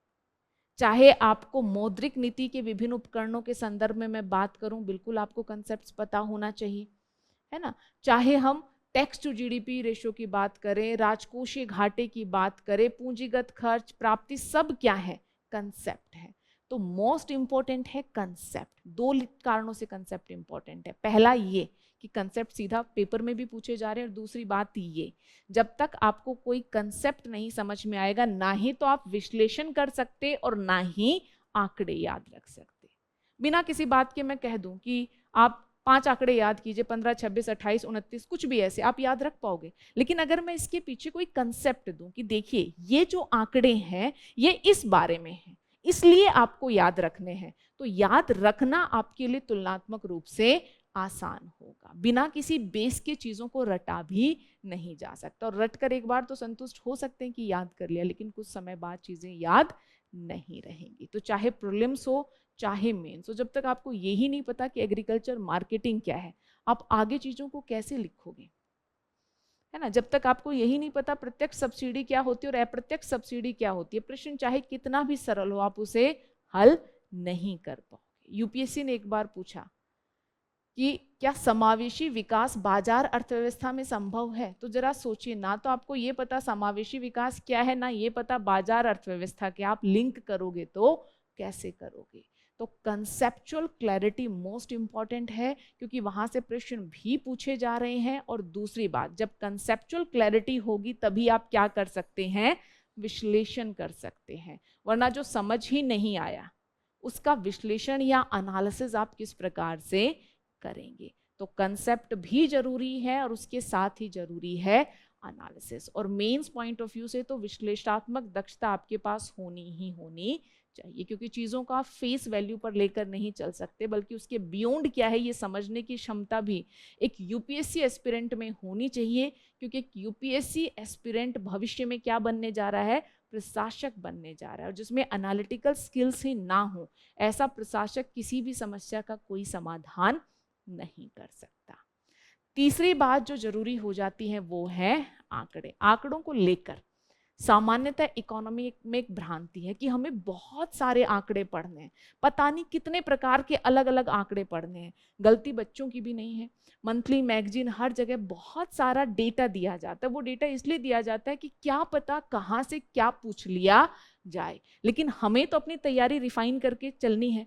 चाहे आपको मौद्रिक नीति के विभिन्न उपकरणों के संदर्भ में मैं बात करूं, बिल्कुल आपको कंसेप्ट्स पता होना चाहिए, है ना। चाहे हम टैक्स टू जीडीपी रेशो की बात करें, राजकोषीय घाटे की बात करें, पूंजीगत खर्च, प्राप्ति, सब क्या है, कंसेप्ट है। तो मोस्ट इंपॉर्टेंट है कंसेप्ट। 2 कारणों से कंसेप्ट इंपॉर्टेंट है। पहला ये कि कंसेप्ट सीधा पेपर में भी पूछे जा रहे हैं, और दूसरी बात ये, जब तक आपको कोई कंसेप्ट नहीं समझ में आएगा, ना ही तो आप विश्लेषण कर सकते और ना ही आंकड़े याद रख सकते। बिना किसी बात के मैं कह दूं कि आप 5 आंकड़े याद कीजिए, 15, 26, 28, 29, कुछ भी ऐसे आप याद रख पाओगे। लेकिन अगर मैं इसके पीछे कोई कंसेप्ट दूं कि देखिए ये जो आंकड़े हैं ये इस बारे में है, इसलिए आपको याद रखने हैं, तो याद रखना आपके लिए तुलनात्मक रूप से आसान होगा। बिना किसी बेस के चीजों को रटा भी नहीं जा सकता, और रट कर एक बार तो संतुष्ट हो सकते हैं कि याद कर लिया, लेकिन कुछ समय बाद चीजें याद नहीं रहेंगी। तो चाहे प्रीलिम्स हो चाहे मेंस हो, जब तक आपको यही नहीं पता कि एग्रीकल्चर मार्केटिंग क्या है, आप आगे चीजों को कैसे लिखोगे, है ना। जब तक आपको यही नहीं पता प्रत्यक्ष सब्सिडी क्या होती है और अप्रत्यक्ष सब्सिडी क्या होती है, प्रश्न चाहे कितना भी सरल हो आप उसे हल नहीं कर पाओगे। यूपीएससी ने एक बार पूछा कि क्या समावेशी विकास बाजार अर्थव्यवस्था में संभव है, तो जरा सोचिए, ना तो आपको ये पता समावेशी विकास क्या है, ना ये पता बाजार अर्थव्यवस्था क्या, आप लिंक करोगे तो कैसे करोगे। तो कंसेप्चुअल क्लैरिटी मोस्ट इंपॉर्टेंट है, क्योंकि वहां से प्रश्न भी पूछे जा रहे हैं। और दूसरी बात, जब कंसेप्चुअल क्लैरिटी होगी तभी आप क्या कर सकते हैं, विश्लेषण कर सकते हैं। वरना जो समझ ही नहीं आया उसका विश्लेषण या एनालिसिस आप किस प्रकार से करेंगे। तो कंसेप्ट भी जरूरी है और उसके साथ ही जरूरी है एनालिसिस। और मेंस पॉइंट ऑफ व्यू से तो विश्लेषणात्मक दक्षता आपके पास होनी ही होनी चाहिए, क्योंकि चीजों का फेस वैल्यू पर लेकर नहीं चल सकते, बल्कि उसके बियॉन्ड क्या है ये समझने की क्षमता भी एक यूपीएससी एस्पिरेंट में होनी चाहिए। क्योंकि एक यूपीएससी एस्पिरेंट भविष्य में क्या बनने जा रहा है, प्रशासक बनने जा रहा है, और जिसमें एनालिटिकल स्किल्स ही ना हो, ऐसा प्रशासक किसी भी समस्या का कोई समाधान नहीं कर सकता। तीसरी बात जो जरूरी हो जाती है वो है आंकड़े। आंकड़ों को लेकर सामान्यतः इकोनॉमी में एक भ्रांति है कि हमें बहुत सारे आंकड़े पढ़ने हैं, पता नहीं कितने प्रकार के अलग अलग आंकड़े पढ़ने हैं। गलती बच्चों की भी नहीं है, मंथली मैगजीन हर जगह बहुत सारा डेटा दिया जाता है। वो डेटा इसलिए दिया जाता है कि क्या पता कहाँ से क्या पूछ लिया जाए, लेकिन हमें तो अपनी तैयारी रिफाइन करके चलनी है।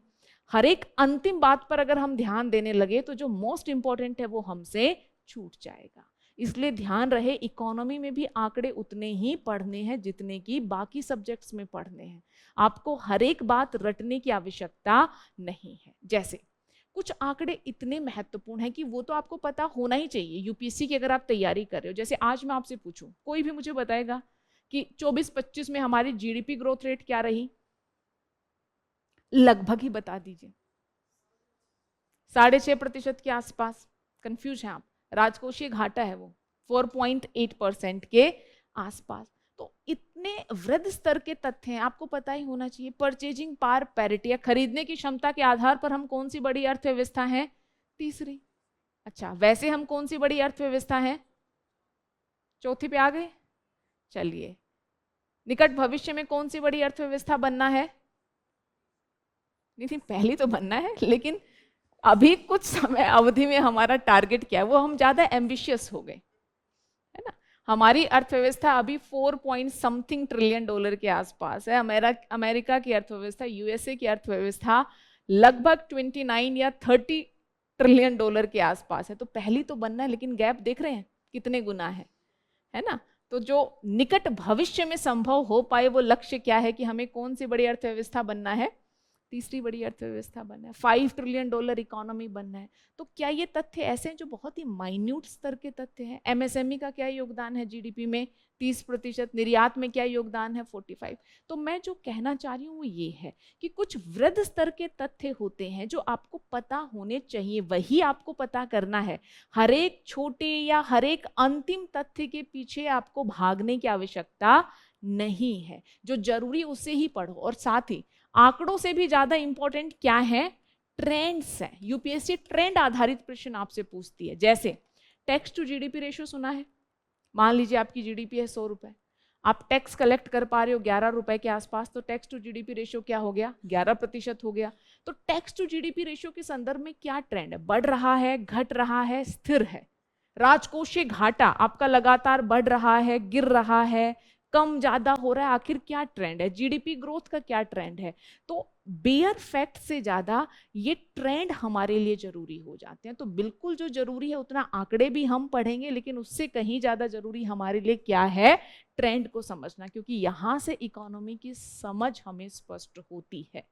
हर एक अंतिम बात पर अगर हम ध्यान देने लगे तो जो मोस्ट इंपॉर्टेंट है वो हमसे छूट जाएगा। इसलिए ध्यान रहे, इकोनॉमी में भी आंकड़े उतने ही पढ़ने हैं जितने की बाकी सब्जेक्ट्स में पढ़ने हैं। आपको हर एक बात रटने की आवश्यकता नहीं है। जैसे कुछ आंकड़े इतने महत्वपूर्ण हैं कि वो तो आपको पता होना ही चाहिए यूपीएससी की अगर आप तैयारी कर रहे हो। जैसे आज मैं आपसे पूछूं, कोई भी मुझे बताएगा कि 24-25 में हमारी जीडीपी ग्रोथ रेट क्या रही, लगभग ही बता दीजिए। 6.5% के आसपास। कंफ्यूज हैं आप, राजकोषीय घाटा है वो 4.8% के आसपास। तो इतने वृद्ध स्तर के तथ्य हैं, आपको पता ही होना चाहिए। परचेजिंग पावर पैरिटी, या खरीदने की क्षमता के आधार पर हम कौन सी बड़ी अर्थव्यवस्था है, तीसरी। अच्छा, वैसे हम कौन सी बड़ी अर्थव्यवस्था है, चौथी पे आ गए। चलिए, निकट भविष्य में कौन सी बड़ी अर्थव्यवस्था बनना है, नहीं पहली तो बनना है, लेकिन अभी कुछ समय अवधि में हमारा टारगेट क्या है, वो हम ज्यादा एम्बिशियस हो गए, है ना। हमारी अर्थव्यवस्था अभी 4 ट्रिलियन डॉलर के आसपास है। अमेरिका की अर्थव्यवस्था, यूएसए की अर्थव्यवस्था लगभग 29 या 30 ट्रिलियन डॉलर के आसपास है। तो पहली तो बनना है, लेकिन गैप देख रहे हैं कितने गुना है ना। तो जो निकट भविष्य में संभव हो पाए वो लक्ष्य क्या है कि हमें कौन सी बड़ी अर्थव्यवस्था बनना है, तीसरी बड़ी अर्थव्यवस्था बनना है, $5 ट्रिलियन इकोनॉमी बनना है। तो क्या ये तथ्य ऐसे हैं जो बहुत ही माइन्यूट स्तर के तथ्य हैं? एमएसएमई का क्या योगदान है जीडीपी में? 30%। निर्यात में क्या योगदान है? 45। तो मैं जो कहना चाह रही हूँ वो ये है कि कुछ वृहद स्तर के तथ्य होते हैं जो आपको पता होने चाहिए, वही आपको पता करना है। हर एक छोटे या हर एक अंतिम तथ्य के पीछे आपको भागने की आवश्यकता नहीं है। जो जरूरी उसे ही पढ़ो। और साथ ही आंकड़ों से भी ज्यादा इंपॉर्टेंट क्या है? ट्रेंड्स है। यूपीएससी ट्रेंड आधारित प्रश्न आपसे पूछती है। जैसे टैक्स टू जीडीपी रेशियो सुना है? मान लीजिए आपकी जीडीपी है 100 रुपए, आप टैक्स कलेक्ट कर पा रहे हो 11 रुपए के आसपास, तो टैक्स टू जीडीपी रेशियो क्या हो गया? 11% हो गया। तो टैक्स टू जीडीपी रेशियो के संदर्भ में क्या ट्रेंड है? बढ़ रहा है, घट रहा है, स्थिर है? राजकोषीय घाटा आपका लगातार बढ़ रहा है, गिर रहा है, कम ज्यादा हो रहा है? आखिर क्या ट्रेंड है? जीडीपी ग्रोथ का क्या ट्रेंड है? तो बेयर फैक्ट से ज्यादा ये ट्रेंड हमारे लिए जरूरी हो जाते हैं। तो बिल्कुल जो जरूरी है उतना आंकड़े भी हम पढ़ेंगे, लेकिन उससे कहीं ज्यादा जरूरी हमारे लिए क्या है? ट्रेंड को समझना, क्योंकि यहां से इकोनॉमी की समझ हमें स्पष्ट होती है।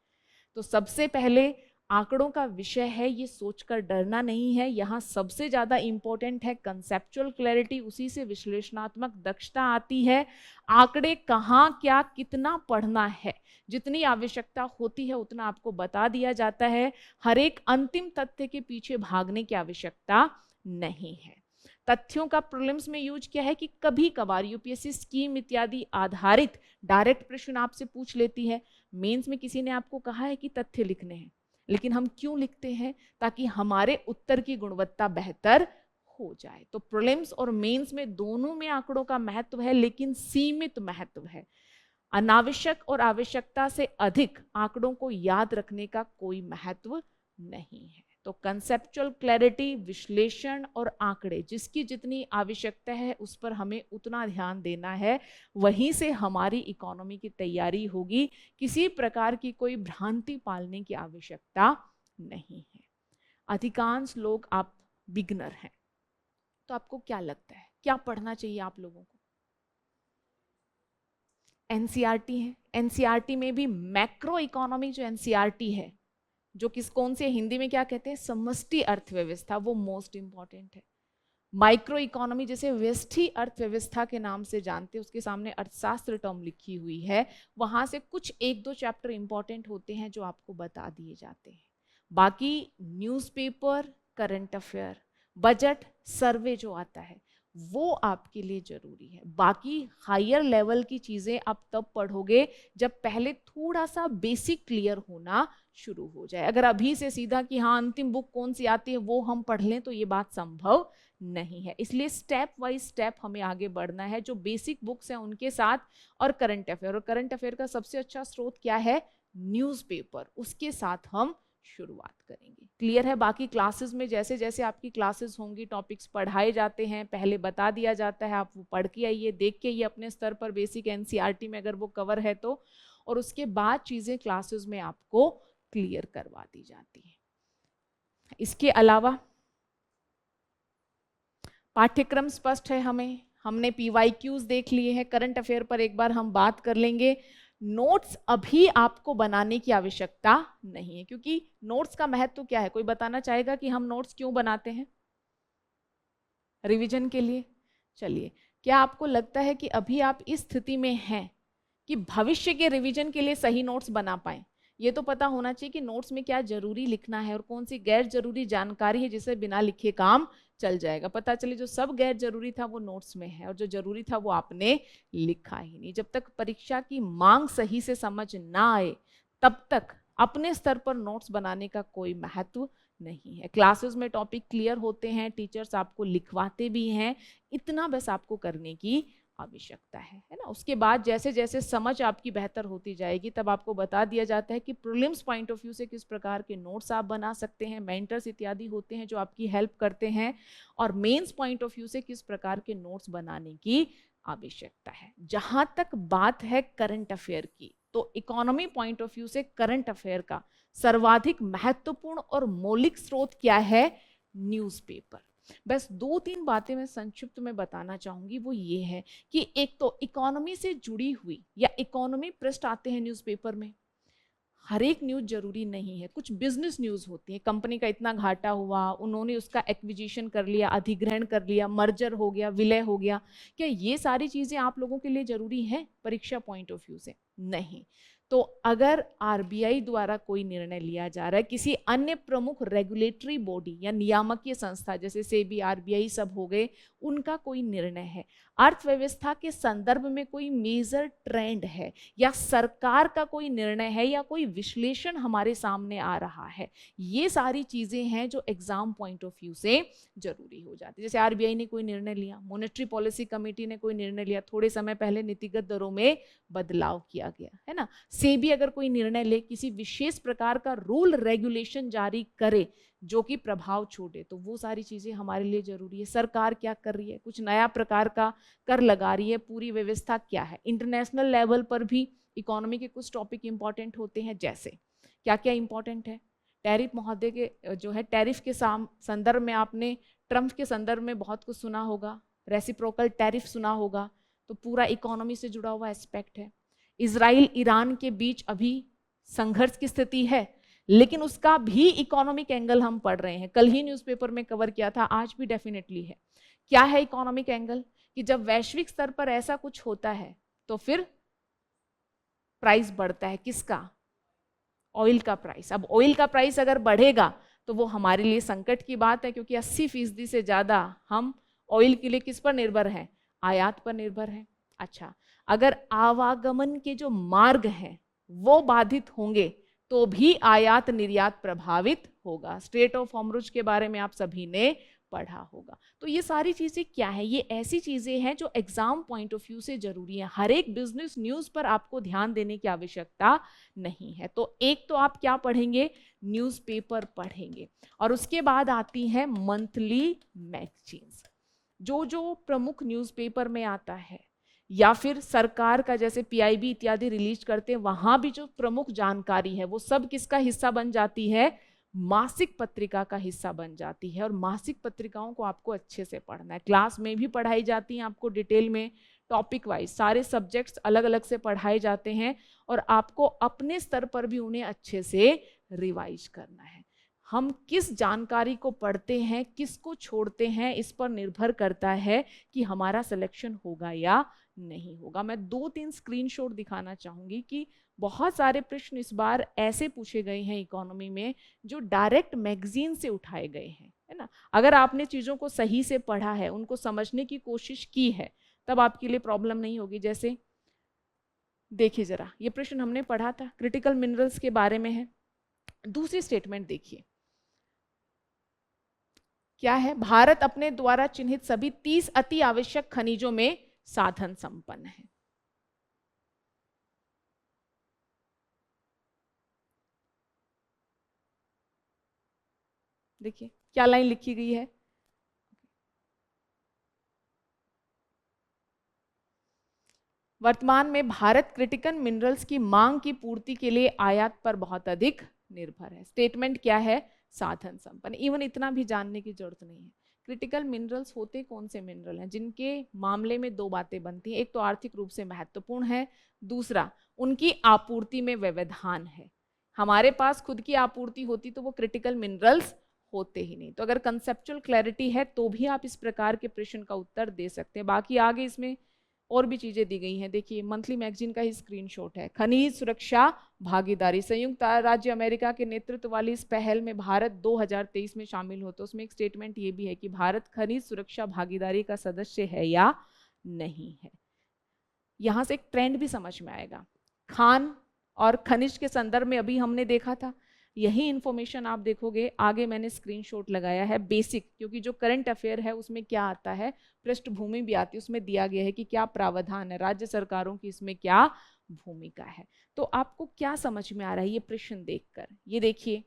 तो सबसे पहले आंकड़ों का विषय है, ये सोचकर डरना नहीं है। यहाँ सबसे ज्यादा इंपॉर्टेंट है कंसेप्चुअल क्लैरिटी, उसी से विश्लेषणात्मक दक्षता आती है। आंकड़े कहाँ, क्या, कितना पढ़ना है, जितनी आवश्यकता होती है उतना आपको बता दिया जाता है। हर एक अंतिम तथ्य के पीछे भागने की आवश्यकता नहीं है। तथ्यों का प्रीलिम्स में यूज किया है कि कभी कभार यूपीएससी स्कीम इत्यादि आधारित डायरेक्ट प्रश्न आपसे पूछ लेती है। मेंस में किसी ने आपको कहा है कि तथ्य लिखने हैं, लेकिन हम क्यों लिखते हैं? ताकि हमारे उत्तर की गुणवत्ता बेहतर हो जाए। तो प्रीलिम्स और मेंस में दोनों में आंकड़ों का महत्व है, लेकिन सीमित महत्व है। अनावश्यक और आवश्यकता से अधिक आंकड़ों को याद रखने का कोई महत्व नहीं है। तो कंसेप्चुअल क्लैरिटी, विश्लेषण और आंकड़े, जिसकी जितनी आवश्यकता है उस पर हमें उतना ध्यान देना है। वहीं से हमारी इकोनॉमी की तैयारी होगी। किसी प्रकार की कोई भ्रांति पालने की आवश्यकता नहीं है। अधिकांश लोग आप बिगनर हैं, तो आपको क्या लगता है क्या पढ़ना चाहिए आप लोगों को? एनसीईआरटी है। एनसीईआरटी में भी मैक्रो इकोनॉमी जो एनसीईआरटी है, जो कौन से हिंदी में क्या कहते हैं, समष्टि अर्थव्यवस्था, वो मोस्ट इंपॉर्टेंट है। माइक्रो इकोनॉमी जैसे व्यष्टि अर्थव्यवस्था के नाम से जानते हैं, उसके सामने अर्थशास्त्र टर्म लिखी हुई है, वहां से कुछ एक दो चैप्टर इंपॉर्टेंट होते हैं जो आपको बता दिए जाते हैं। बाकी न्यूज़पेपर, करंट अफेयर, बजट, सर्वे जो आता है वो आपके लिए जरूरी है। बाकी हायर लेवल की चीजें आप तब पढ़ोगे जब पहले थोड़ा सा बेसिक क्लियर होना शुरू हो जाए। अगर अभी से सीधा कि हाँ अंतिम बुक कौन सी आती है वो हम पढ़ लें, तो ये बात संभव नहीं है। इसलिए स्टेप वाइज स्टेप हमें आगे बढ़ना है। जो बेसिक बुक्स हैं उनके साथ, और करंट अफेयर, और करंट अफेयर का सबसे अच्छा स्रोत क्या है? न्यूज़पेपर, उसके साथ हम शुरुआत करेंगे। क्लियर है? बाकी क्लासेस में जैसे जैसे आपकी क्लासेस होंगी, टॉपिक्स पढ़ाए जाते हैं, पहले बता दिया जाता है, आप वो पढ़ के आइए, देख के आइए अपने स्तर पर, बेसिक एनसीईआरटी में अगर वो कवर है तो, और उसके बाद चीजें क्लासेस में आपको क्लियर करवा दी जाती है। इसके अलावा पाठ्यक्रम स्पष्ट है हमें, हमने पीवाईक्यूज देख लिए हैं। करंट अफेयर पर एक बार हम बात कर लेंगे। नोट्स अभी आपको बनाने की आवश्यकता नहीं है, क्योंकि नोट्स का महत्व क्या है? कोई बताना चाहेगा कि हम नोट्स क्यों बनाते हैं? रिवीजन के लिए। चलिए, क्या आपको लगता है कि अभी आप इस स्थिति में हैं कि भविष्य के रिवीजन के लिए सही नोट्स बना पाए? ये तो पता होना चाहिए कि नोट्स में क्या जरूरी लिखना है और कौन सी गैर जरूरी जानकारी है जिसे बिना लिखे काम चल जाएगा। पता चले जो सब गैर जरूरी था वो नोट्स में है और जो जरूरी था वो आपने लिखा ही नहीं। जब तक परीक्षा की मांग सही से समझ ना आए तब तक अपने स्तर पर नोट्स बनाने का कोई महत्व नहीं है। क्लासेस में टॉपिक क्लियर होते हैं, टीचर्स आपको लिखवाते भी हैं, इतना बस आपको करने की आवश्यकता है ना। उसके बाद जैसे जैसे समझ आपकी बेहतर होती जाएगी तब आपको बता दिया जाता है कि प्रीलिम्स पॉइंट ऑफ व्यू से किस प्रकार के नोट्स आप बना सकते हैं, मेंटर्स इत्यादि होते हैं जो आपकी हेल्प करते हैं, और मेंस पॉइंट ऑफ व्यू से किस प्रकार के नोट्स बनाने की आवश्यकता है। जहां तक बात है करंट अफेयर की, तो इकोनॉमी पॉइंट ऑफ व्यू से करंट अफेयर का सर्वाधिक महत्वपूर्ण और मौलिक स्रोत क्या है? न्यूज़पेपर। बस दो तीन बातें मैं संक्षिप्त में बताना चाहूंगी, वो ये है कि एक तो इकोनॉमी से जुड़ी हुई या इकोनॉमी पृष्ठ आते हैं न्यूज़पेपर में, हर एक न्यूज जरूरी नहीं है, कुछ बिजनेस न्यूज होती है, कंपनी का इतना घाटा हुआ, उन्होंने उसका एक्विजिशन कर लिया, अधिग्रहण कर लिया, मर्जर हो गया, विलय हो गया, क्या ये सारी चीजें आप लोगों के लिए जरूरी है परीक्षा पॉइंट ऑफ व्यू से? नहीं। तो अगर आरबीआई द्वारा कोई निर्णय लिया जा रहा है, किसी अन्य प्रमुख रेगुलेटरी बॉडी या नियामकीय संस्था जैसे सेबी, आरबीआई सब हो गए, उनका कोई निर्णय है, अर्थव्यवस्था के संदर्भ में कोई मेजर ट्रेंड है, या सरकार का कोई निर्णय है, या कोई विश्लेषण हमारे सामने आ रहा है, ये सारी चीजें हैं जो एग्जाम पॉइंट ऑफ व्यू से जरूरी हो जाती है। जैसे आरबीआई ने कोई निर्णय लिया, मॉनेटरी पॉलिसी कमेटी ने कोई निर्णय लिया, थोड़े समय पहले नीतिगत दरों में बदलाव किया गया है ना। सेबी अगर कोई निर्णय ले, किसी विशेष प्रकार का रूल रेगुलेशन जारी करे जो कि प्रभाव छोड़े, तो वो सारी चीजें हमारे लिए जरूरी है। सरकार क्या कर रही है, कुछ नया प्रकार का कर लगा रही है, पूरी व्यवस्था क्या है। इंटरनेशनल लेवल पर भी इकोनॉमी के कुछ टॉपिक इंपॉर्टेंट होते हैं, जैसे क्या क्या इंपॉर्टेंट है, टैरिफ महोदय के जो है टैरिफ के संदर्भ में आपने ट्रम्प के संदर्भ में बहुत कुछ सुना होगा, रेसिप्रोकल टैरिफ सुना होगा, तो पूरा इकोनॉमी से जुड़ा हुआ एस्पेक्ट है। इजराइल ईरान के बीच अभी संघर्ष की स्थिति है, लेकिन उसका भी इकोनॉमिक एंगल हम पढ़ रहे हैं, कल ही न्यूज़पेपर में कवर किया था, आज भी डेफिनेटली है। क्या है इकोनॉमिक एंगल? कि जब वैश्विक स्तर पर ऐसा कुछ होता है तो फिर प्राइस बढ़ता है, किसका? ऑयल का प्राइस। अब ऑयल का प्राइस अगर बढ़ेगा तो वो हमारे लिए संकट की बात है, क्योंकि 80% से ज्यादा हम ऑयल के लिए किस पर निर्भर हैं? आयात पर निर्भर हैं। अच्छा, अगर आवागमन के जो मार्ग हैं वो बाधित होंगे तो भी आयात निर्यात प्रभावित होगा। स्ट्रेट ऑफ हॉर्मुज के बारे में आप सभी ने पढ़ा होगा। तो ये सारी चीजें क्या है? ये ऐसी चीजें हैं जो एग्जाम पॉइंट ऑफ व्यू से जरूरी है। हर एक बिजनेस न्यूज पर आपको ध्यान देने की आवश्यकता नहीं है। तो एक तो आप क्या पढ़ेंगे? न्यूज़पेपर पढ़ेंगे, और उसके बाद आती है मंथली मैगजीन्स। जो प्रमुख न्यूज़पेपर में आता है, या फिर सरकार का जैसे पीआईबी इत्यादि रिलीज करते हैं, वहां भी जो प्रमुख जानकारी है वो सब किसका हिस्सा बन जाती है? मासिक पत्रिका का हिस्सा बन जाती है। और मासिक पत्रिकाओं को आपको अच्छे से पढ़ना है, क्लास में भी पढ़ाई जाती हैं आपको डिटेल में, टॉपिक वाइज सारे सब्जेक्ट्स अलग अलग से पढ़ाए जाते हैं, और आपको अपने स्तर पर भी उन्हें अच्छे से रिवाइज करना है। हम किस जानकारी को पढ़ते हैं, किसको छोड़ते हैं, इस पर निर्भर करता है कि हमारा सिलेक्शन होगा या नहीं होगा। मैं 2-3 स्क्रीनशॉट दिखाना चाहूंगी कि बहुत सारे प्रश्न इस बार ऐसे पूछे गए हैं इकोनॉमी में जो डायरेक्ट मैगजीन से उठाए गए हैं, है ना। अगर आपने चीजों को सही से पढ़ा है, उनको समझने की कोशिश की है, तब आपके लिए प्रॉब्लम नहीं होगी। जैसे देखिए जरा, ये प्रश्न हमने पढ़ा था, क्रिटिकल मिनरल्स के बारे में है। दूसरी स्टेटमेंट देखिए क्या है? भारत अपने द्वारा चिन्हित सभी 30 अति आवश्यक खनिजों में साधन संपन्न है। देखिए क्या लाइन लिखी गई है? वर्तमान में भारत क्रिटिकल मिनरल्स की मांग की पूर्ति के लिए आयात पर बहुत अधिक निर्भर है। स्टेटमेंट क्या है? साधन संपन्न। इवन इतना भी जानने की जरूरत नहीं है। क्रिटिकल मिनरल्स होते कौन से मिनरल हैं? जिनके मामले में दो बातें बनती हैं, एक तो आर्थिक रूप से महत्वपूर्ण है, दूसरा उनकी आपूर्ति में व्यवधान है। हमारे पास खुद की आपूर्ति होती तो वो क्रिटिकल मिनरल्स होते ही नहीं। तो अगर कंसेप्चुअल क्लैरिटी है तो भी आप इस प्रकार के प्रश्न का उत्तर दे सकते हैं। बाकी आगे इसमें और भी चीजें दी गई हैं। देखिए मंथली मैगजीन का ही स्क्रीनशॉट है। खनिज सुरक्षा भागीदारी, संयुक्त राज्य अमेरिका के नेतृत्व वाली इस पहल में भारत 2023 में शामिल हो। तो उसमें एक स्टेटमेंट ये भी है कि भारत खनिज सुरक्षा भागीदारी का सदस्य है या नहीं है। यहां से एक ट्रेंड भी समझ में आएगा। खान और खनिज के संदर्भ में अभी हमने देखा था, यही इंफॉर्मेशन आप देखोगे आगे मैंने स्क्रीनशॉट लगाया है बेसिक, क्योंकि जो करंट अफेयर है उसमें क्या आता है, पृष्ठभूमि भी आती है, उसमें दिया गया है कि क्या प्रावधान है, राज्य सरकारों की इसमें क्या भूमिका है। तो आपको क्या समझ में आ रहा है ये प्रश्न देखकर? ये देखिए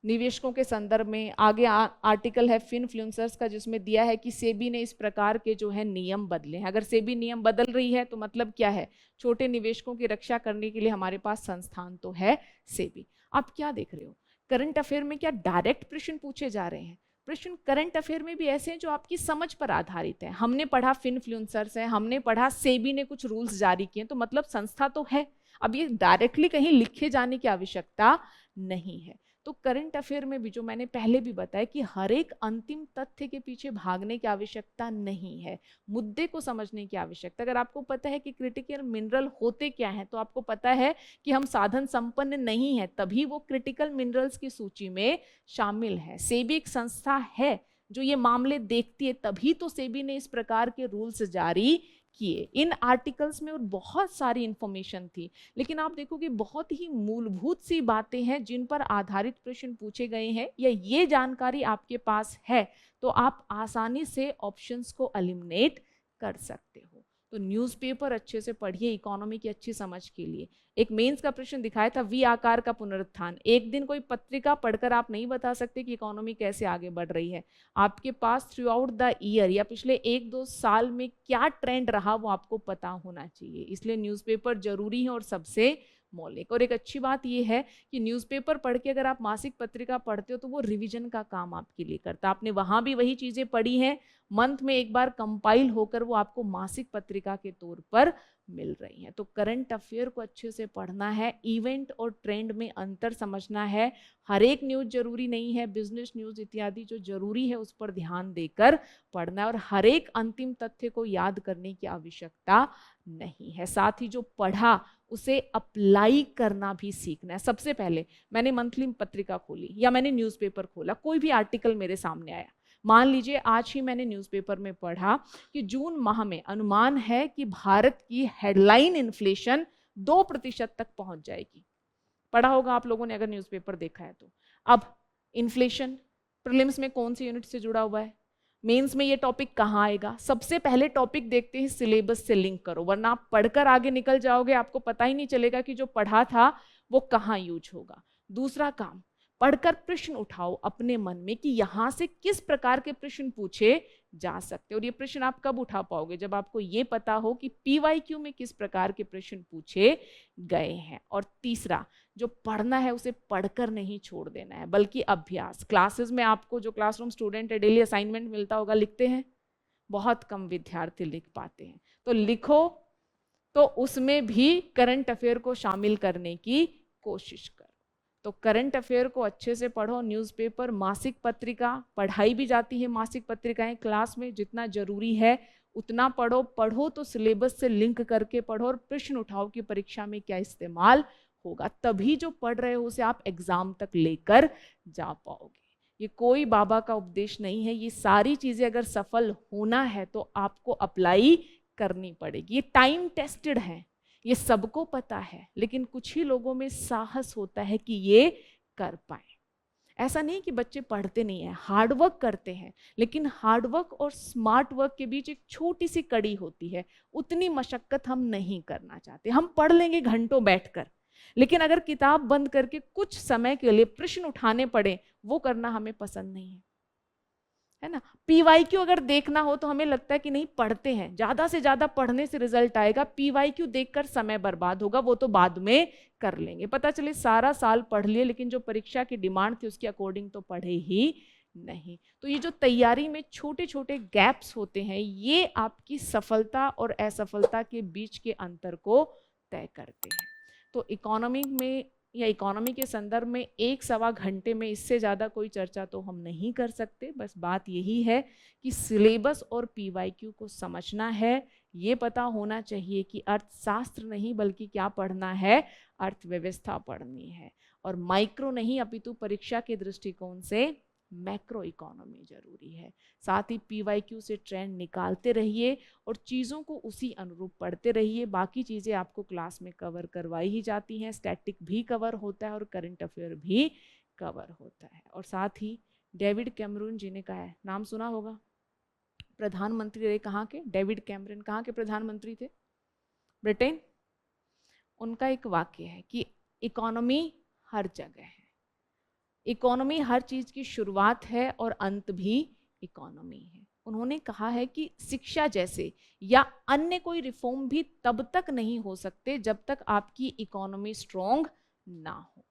निवेशकों के संदर्भ में आगे आर्टिकल है फिनफ्लुएंसर्स का, जिसमें दिया है कि सेबी ने इस प्रकार के जो है नियम बदले हैं। अगर सेबी नियम बदल रही है तो मतलब क्या है? छोटे निवेशकों की रक्षा करने के लिए हमारे पास संस्थान तो है सेबी। आप क्या देख रहे हो? करंट अफेयर में क्या डायरेक्ट प्रश्न पूछे जा रहे हैं? प्रश्न करंट अफेयर में भी ऐसे हैं जो आपकी समझ पर आधारित है। हमने पढ़ा फिनफ्लुएंसर्स है, हमने पढ़ा सेबी ने कुछ रूल्स जारी किए, तो मतलब संस्था तो है। अब ये डायरेक्टली कहीं लिखे जाने की आवश्यकता नहीं है। तो करंट अफेयर में भी जो मैंने पहले भी बताया कि हर एक अंतिम तथ्य के पीछे भागने की आवश्यकता नहीं है, मुद्दे को समझने की आवश्यकता। अगर आपको पता है कि क्रिटिकल मिनरल होते क्या हैं, तो आपको पता है कि हम साधन संपन्न नहीं है, तभी वो क्रिटिकल मिनरल्स की सूची में शामिल है। सेबी एक संस्था है जो ये मामले देखती है, तभी तो सेबी ने इस प्रकार के रूल्स जारी किए। इन आर्टिकल्स में और बहुत सारी इंफॉर्मेशन थी, लेकिन आप देखोगे बहुत ही मूलभूत सी बातें हैं जिन पर आधारित प्रश्न पूछे गए हैं, या ये जानकारी आपके पास है तो आप आसानी से ऑप्शंस को एलिमिनेट कर सकते हो। तो न्यूज़पेपर अच्छे से पढ़िए इकोनॉमी की अच्छी समझ के लिए। एक मेंस का प्रश्न दिखाया था, वी आकार का पुनरुत्थान। एक दिन कोई पत्रिका पढ़कर आप नहीं बता सकते कि इकोनॉमी कैसे आगे बढ़ रही है। आपके pass through out the year या पिछले 1-2 साल में क्या ट्रेंड रहा वो आपको पता होना चाहिए। इसलिए न्यूज़पेपर जरूरी है और सबसे मौलिक। और एक अच्छी बात यह है कि न्यूज़पेपर पढ़ के अगर आप मासिक पत्रिका पढ़ते हो तो वो रिवीजन का काम आपके लिए करता है। आपने वहां भी वही चीजें पढ़ी हैं, मंथ में एक बार कंपाइल होकर वो आपको मासिक पत्रिका के तौर पर मिल रही है। तो करंट अफेयर को अच्छे से पढ़ना है, इवेंट और ट्रेंड में अंतर समझना है। हर एक न्यूज जरूरी नहीं है, बिजनेस न्यूज इत्यादि जो जरूरी है उस पर ध्यान देकर पढ़ना है, और हर एक अंतिम तथ्य को याद करने की आवश्यकता नहीं है। साथ ही जो पढ़ा उसे अप्लाई करना भी सीखना है। सबसे पहले मैंने मंथली पत्रिका खोली या मैंने न्यूज़पेपर खोला, कोई भी आर्टिकल मेरे सामने आया, मान लीजिए आज ही मैंने न्यूज़पेपर में पढ़ा कि जून माह में अनुमान है कि भारत की हेडलाइन इन्फ्लेशन 2% तक पहुंच जाएगी। पढ़ा होगा आप लोगों ने अगर न्यूज़पेपर देखा है तो। अब इन्फ्लेशन प्रीलिम्स में कौन सी यूनिट से जुड़ा हुआ है, मेंस में ये टॉपिक कहाँ आएगा? सबसे पहले टॉपिक देखते हैं, सिलेबस से लिंक करो, वरना आप पढ़कर आगे निकल जाओगे, आपको पता ही नहीं चलेगा कि जो पढ़ा था वो कहाँ यूज होगा। दूसरा काम, पढ़कर प्रश्न उठाओ अपने मन में कि यहां से किस प्रकार के प्रश्न पूछे जा सकते, और ये प्रश्न आप कब उठा पाओगे? जब आपको ये पता हो कि पीवाईक्यू में किस प्रकार के प्रश्न पूछे गए हैं। और तीसरा, जो पढ़ना है उसे पढ़कर नहीं छोड़ देना है, बल्कि अभ्यास। क्लासेस में आपको जो क्लासरूम स्टूडेंट है डेली असाइनमेंट मिलता होगा, लिखते हैं? बहुत कम विद्यार्थी लिख पाते हैं, तो लिखो, तो उसमें भी करंट अफेयर को शामिल करने की कोशिश करो। तो करंट अफेयर को अच्छे से पढ़ो। न्यूज़पेपर, मासिक पत्रिका पढ़ाई भी जाती है, मासिक पत्रिकाएं क्लास में जितना जरूरी है उतना पढ़ो। पढ़ो तो सिलेबस से लिंक करके पढ़ो और प्रश्न उठाओ कि परीक्षा में क्या इस्तेमाल होगा, तभी जो पढ़ रहे हो उसे आप एग्जाम तक लेकर जा पाओगे। ये कोई बाबा का उपदेश नहीं है, ये सारी चीजें अगर सफल होना है तो आपको अप्लाई करनी पड़ेगी। ये टाइम टेस्टेड है, ये सबको पता है, लेकिन कुछ ही लोगों में साहस होता है कि ये कर पाए। ऐसा नहीं कि बच्चे पढ़ते नहीं है, हार्डवर्क करते हैं, लेकिन हार्डवर्क और स्मार्ट वर्क के बीच एक छोटी सी कड़ी होती है, उतनी मशक्कत हम नहीं करना चाहते। हम पढ़ लेंगे घंटों बैठकर, लेकिन अगर किताब बंद करके कुछ समय के लिए प्रश्न उठाने पड़े, वो करना हमें पसंद नहीं है ना। पीवाईक्यू अगर देखना हो तो हमें लगता है कि नहीं पढ़ते हैं, ज्यादा से ज्यादा पढ़ने से रिजल्ट आएगा, पीवाईक्यू देखकर समय बर्बाद होगा, वो तो बाद में कर लेंगे। पता चले सारा साल पढ़ लिए, लेकिन जो परीक्षा की डिमांड थी उसके अकॉर्डिंग तो पढ़े ही नहीं। तो ये जो तैयारी में छोटे छोटे गैप्स होते हैं, ये आपकी सफलता और असफलता के बीच के अंतर को तय करते हैं। तो इकोनॉमी में या इकोनॉमी के संदर्भ में 1-1.25 घंटे में इससे ज़्यादा कोई चर्चा तो हम नहीं कर सकते। बस बात यही है कि सिलेबस और पीवाईक्यू को समझना है, ये पता होना चाहिए कि अर्थशास्त्र नहीं बल्कि क्या पढ़ना है, अर्थव्यवस्था पढ़नी है, और माइक्रो नहीं अपितु परीक्षा के दृष्टिकोण से मैक्रो इकोनॉमी जरूरी है। साथ ही पीवाईक्यू से ट्रेंड निकालते रहिए और चीज़ों को उसी अनुरूप पढ़ते रहिए। बाकी चीज़ें आपको क्लास में कवर करवाई ही जाती हैं, स्टैटिक भी कवर होता है और करंट अफेयर भी कवर होता है। और साथ ही डेविड कैमरून जी ने कहा है, नाम सुना होगा, प्रधानमंत्री रहे कहाँ के? डेविड कैमरून कहाँ के प्रधानमंत्री थे? ब्रिटेन। उनका एक वाक्य है कि इकोनॉमी हर जगह है, इकोनॉमी हर चीज की शुरुआत है और अंत भी इकोनॉमी है। उन्होंने कहा है कि शिक्षा जैसे या अन्य कोई रिफॉर्म भी तब तक नहीं हो सकते जब तक आपकी इकोनॉमी स्ट्रॉन्ग ना हो।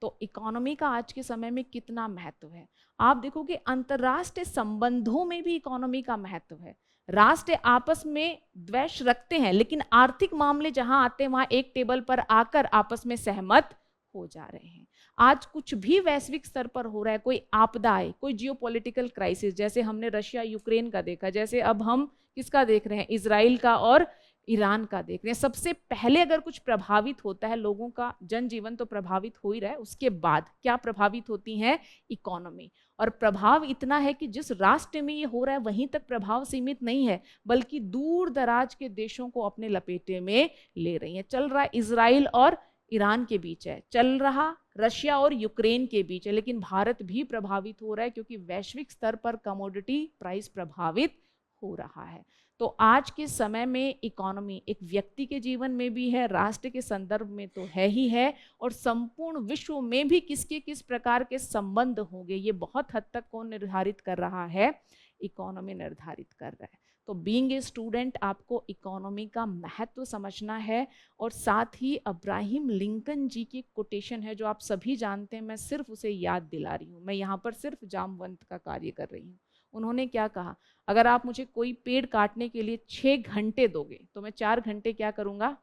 तो इकोनॉमी का आज के समय में कितना महत्व है, आप देखोगे अंतरराष्ट्रीय संबंधों में भी इकोनॉमी का महत्व है। राष्ट्र आपस में द्वेष रखते हैं, लेकिन आर्थिक मामले जहां आते हैं वहां एक टेबल पर आकर आपस में सहमत हो जा रहे हैं। आज कुछ भी वैश्विक स्तर पर हो रहा है, कोई आपदा आए, कोई जियोपॉलिटिकल क्राइसिस, जैसे हमने रशिया यूक्रेन का देखा, जैसे अब हम किसका देख रहे हैं, इजराइल का और ईरान का देख रहे हैं। सबसे पहले अगर कुछ प्रभावित होता है, लोगों का जनजीवन तो प्रभावित हो ही रहा है, उसके बाद क्या प्रभावित होती है, इकोनॉमी। और प्रभाव इतना है कि जिस राष्ट्र में ये हो रहा है वहीं तक प्रभाव सीमित नहीं है, बल्कि दूर दराज के देशों को अपने लपेटे में ले रही है। चल रहा इजराइल और ईरान के बीच है, चल रहा रशिया और यूक्रेन के बीच है, लेकिन भारत भी प्रभावित हो रहा है क्योंकि वैश्विक स्तर पर कमोडिटी प्राइस प्रभावित हो रहा है। तो आज के समय में इकोनॉमी एक व्यक्ति के जीवन में भी है, राष्ट्र के संदर्भ में तो है ही है, और संपूर्ण विश्व में भी किसके किस प्रकार के संबंध होंगे ये बहुत हद तक कौन निर्धारित कर रहा है, इकोनॉमी निर्धारित कर रहा है। तो बीइंग ए स्टूडेंट आपको इकोनॉमी का महत्व समझना है। और साथ ही अब्राहम लिंकन जी की कोटेशन है जो आप सभी जानते हैं, मैं सिर्फ उसे याद दिला रही हूँ, मैं यहाँ पर सिर्फ जामवंत का कार्य कर रही हूँ। उन्होंने क्या कहा, अगर आप मुझे कोई पेड़ काटने के लिए 6 घंटे दोगे तो मैं 4 घंटे क्या करूंगा,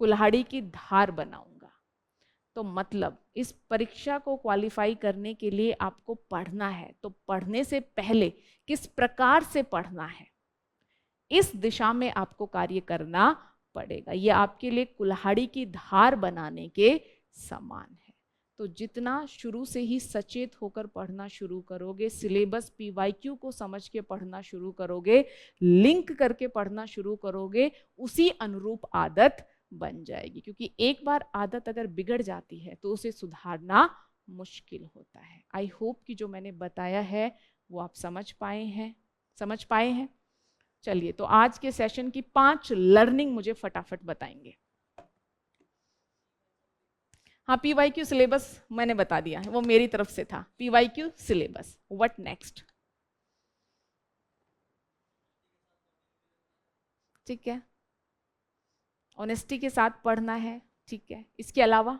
कुल्हाड़ी की धार बनाऊंगा। तो मतलब इस परीक्षा को क्वालिफाई करने के लिए आपको पढ़ना है, तो पढ़ने से पहले किस प्रकार से पढ़ना है, इस दिशा में आपको कार्य करना पड़ेगा। ये आपके लिए कुल्हाड़ी की धार बनाने के समान है। तो जितना शुरू से ही सचेत होकर पढ़ना शुरू करोगे, सिलेबस पीवाईक्यू को समझ के पढ़ना शुरू करोगे, लिंक करके पढ़ना शुरू करोगे, उसी अनुरूप आदत बन जाएगी। क्योंकि एक बार आदत अगर बिगड़ जाती है तो उसे सुधारना मुश्किल होता है। आई होप कि जो मैंने बताया है वो आप समझ पाए हैं। चलिए, तो आज के सेशन की 5 लर्निंग मुझे फटाफट बताएंगे। हाँ, पीवाईक्यू सिलेबस मैंने बता दिया है, वो मेरी तरफ से था। PYQ syllabus, what next? ठीक है, ऑनेस्टी के साथ पढ़ना है, ठीक है। इसके अलावा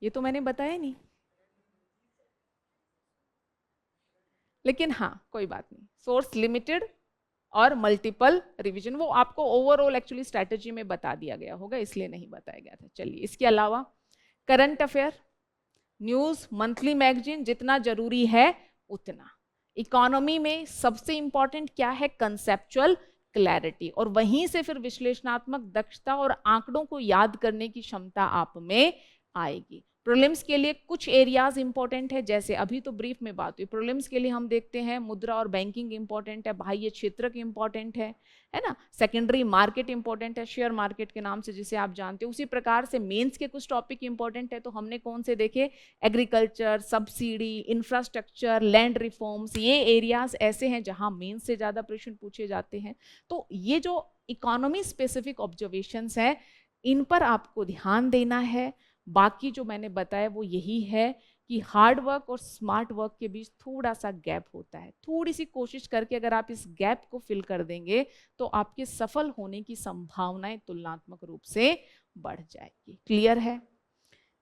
ये तो मैंने बताया नहीं, लेकिन हाँ कोई बात नहीं, सोर्स लिमिटेड और मल्टीपल रिवीजन वो आपको ओवरऑल एक्चुअली स्ट्रैटेजी में बता दिया गया होगा, इसलिए नहीं बताया गया था। चलिए, इसके अलावा current affair, news, monthly magazine जितना जरूरी है उतना। इकोनॉमी में सबसे इंपॉर्टेंट क्या है, कंसेप्चुअल क्लैरिटी, और वहीं से फिर विश्लेषणात्मक दक्षता और आंकड़ों को याद करने की क्षमता आप में आएगी। प्रीलिम्स के लिए कुछ एरियाज इंपॉर्टेंट है, जैसे अभी तो ब्रीफ में बात हुई। प्रीलिम्स के लिए हम देखते हैं मुद्रा और बैंकिंग इंपॉर्टेंट है, बाह्य क्षेत्र के इंपॉर्टेंट है ना, सेकेंडरी मार्केट इंपॉर्टेंट है, शेयर मार्केट के नाम से जिसे आप जानते हो। उसी प्रकार से मेंस के कुछ टॉपिक इंपॉर्टेंट है, तो हमने कौन से देखे, agriculture, subsidy, infrastructure, land reforms, ये एरियाज ऐसे हैं जहां मेंस से ज्यादा प्रश्न पूछे जाते हैं। तो ये जो इकोनॉमी स्पेसिफिक ऑब्जर्वेशंस है, इन पर आपको ध्यान देना है। बाकी जो मैंने बताया वो यही है कि हार्ड वर्क और स्मार्ट वर्क के बीच थोड़ा सा गैप होता है। थोड़ी सी कोशिश करके अगर आप इस गैप को फिल कर देंगे तो आपके सफल होने की संभावनाएं तुलनात्मक रूप से बढ़ जाएगी। क्लियर है?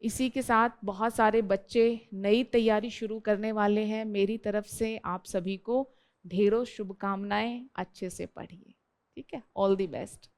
इसी के साथ बहुत सारे बच्चे नई तैयारी शुरू करने वाले हैं। मेरी तरफ से आप सभी को ढेरों शुभकामनाएं, अच्छे से पढ़िए, ठीक है। All the best.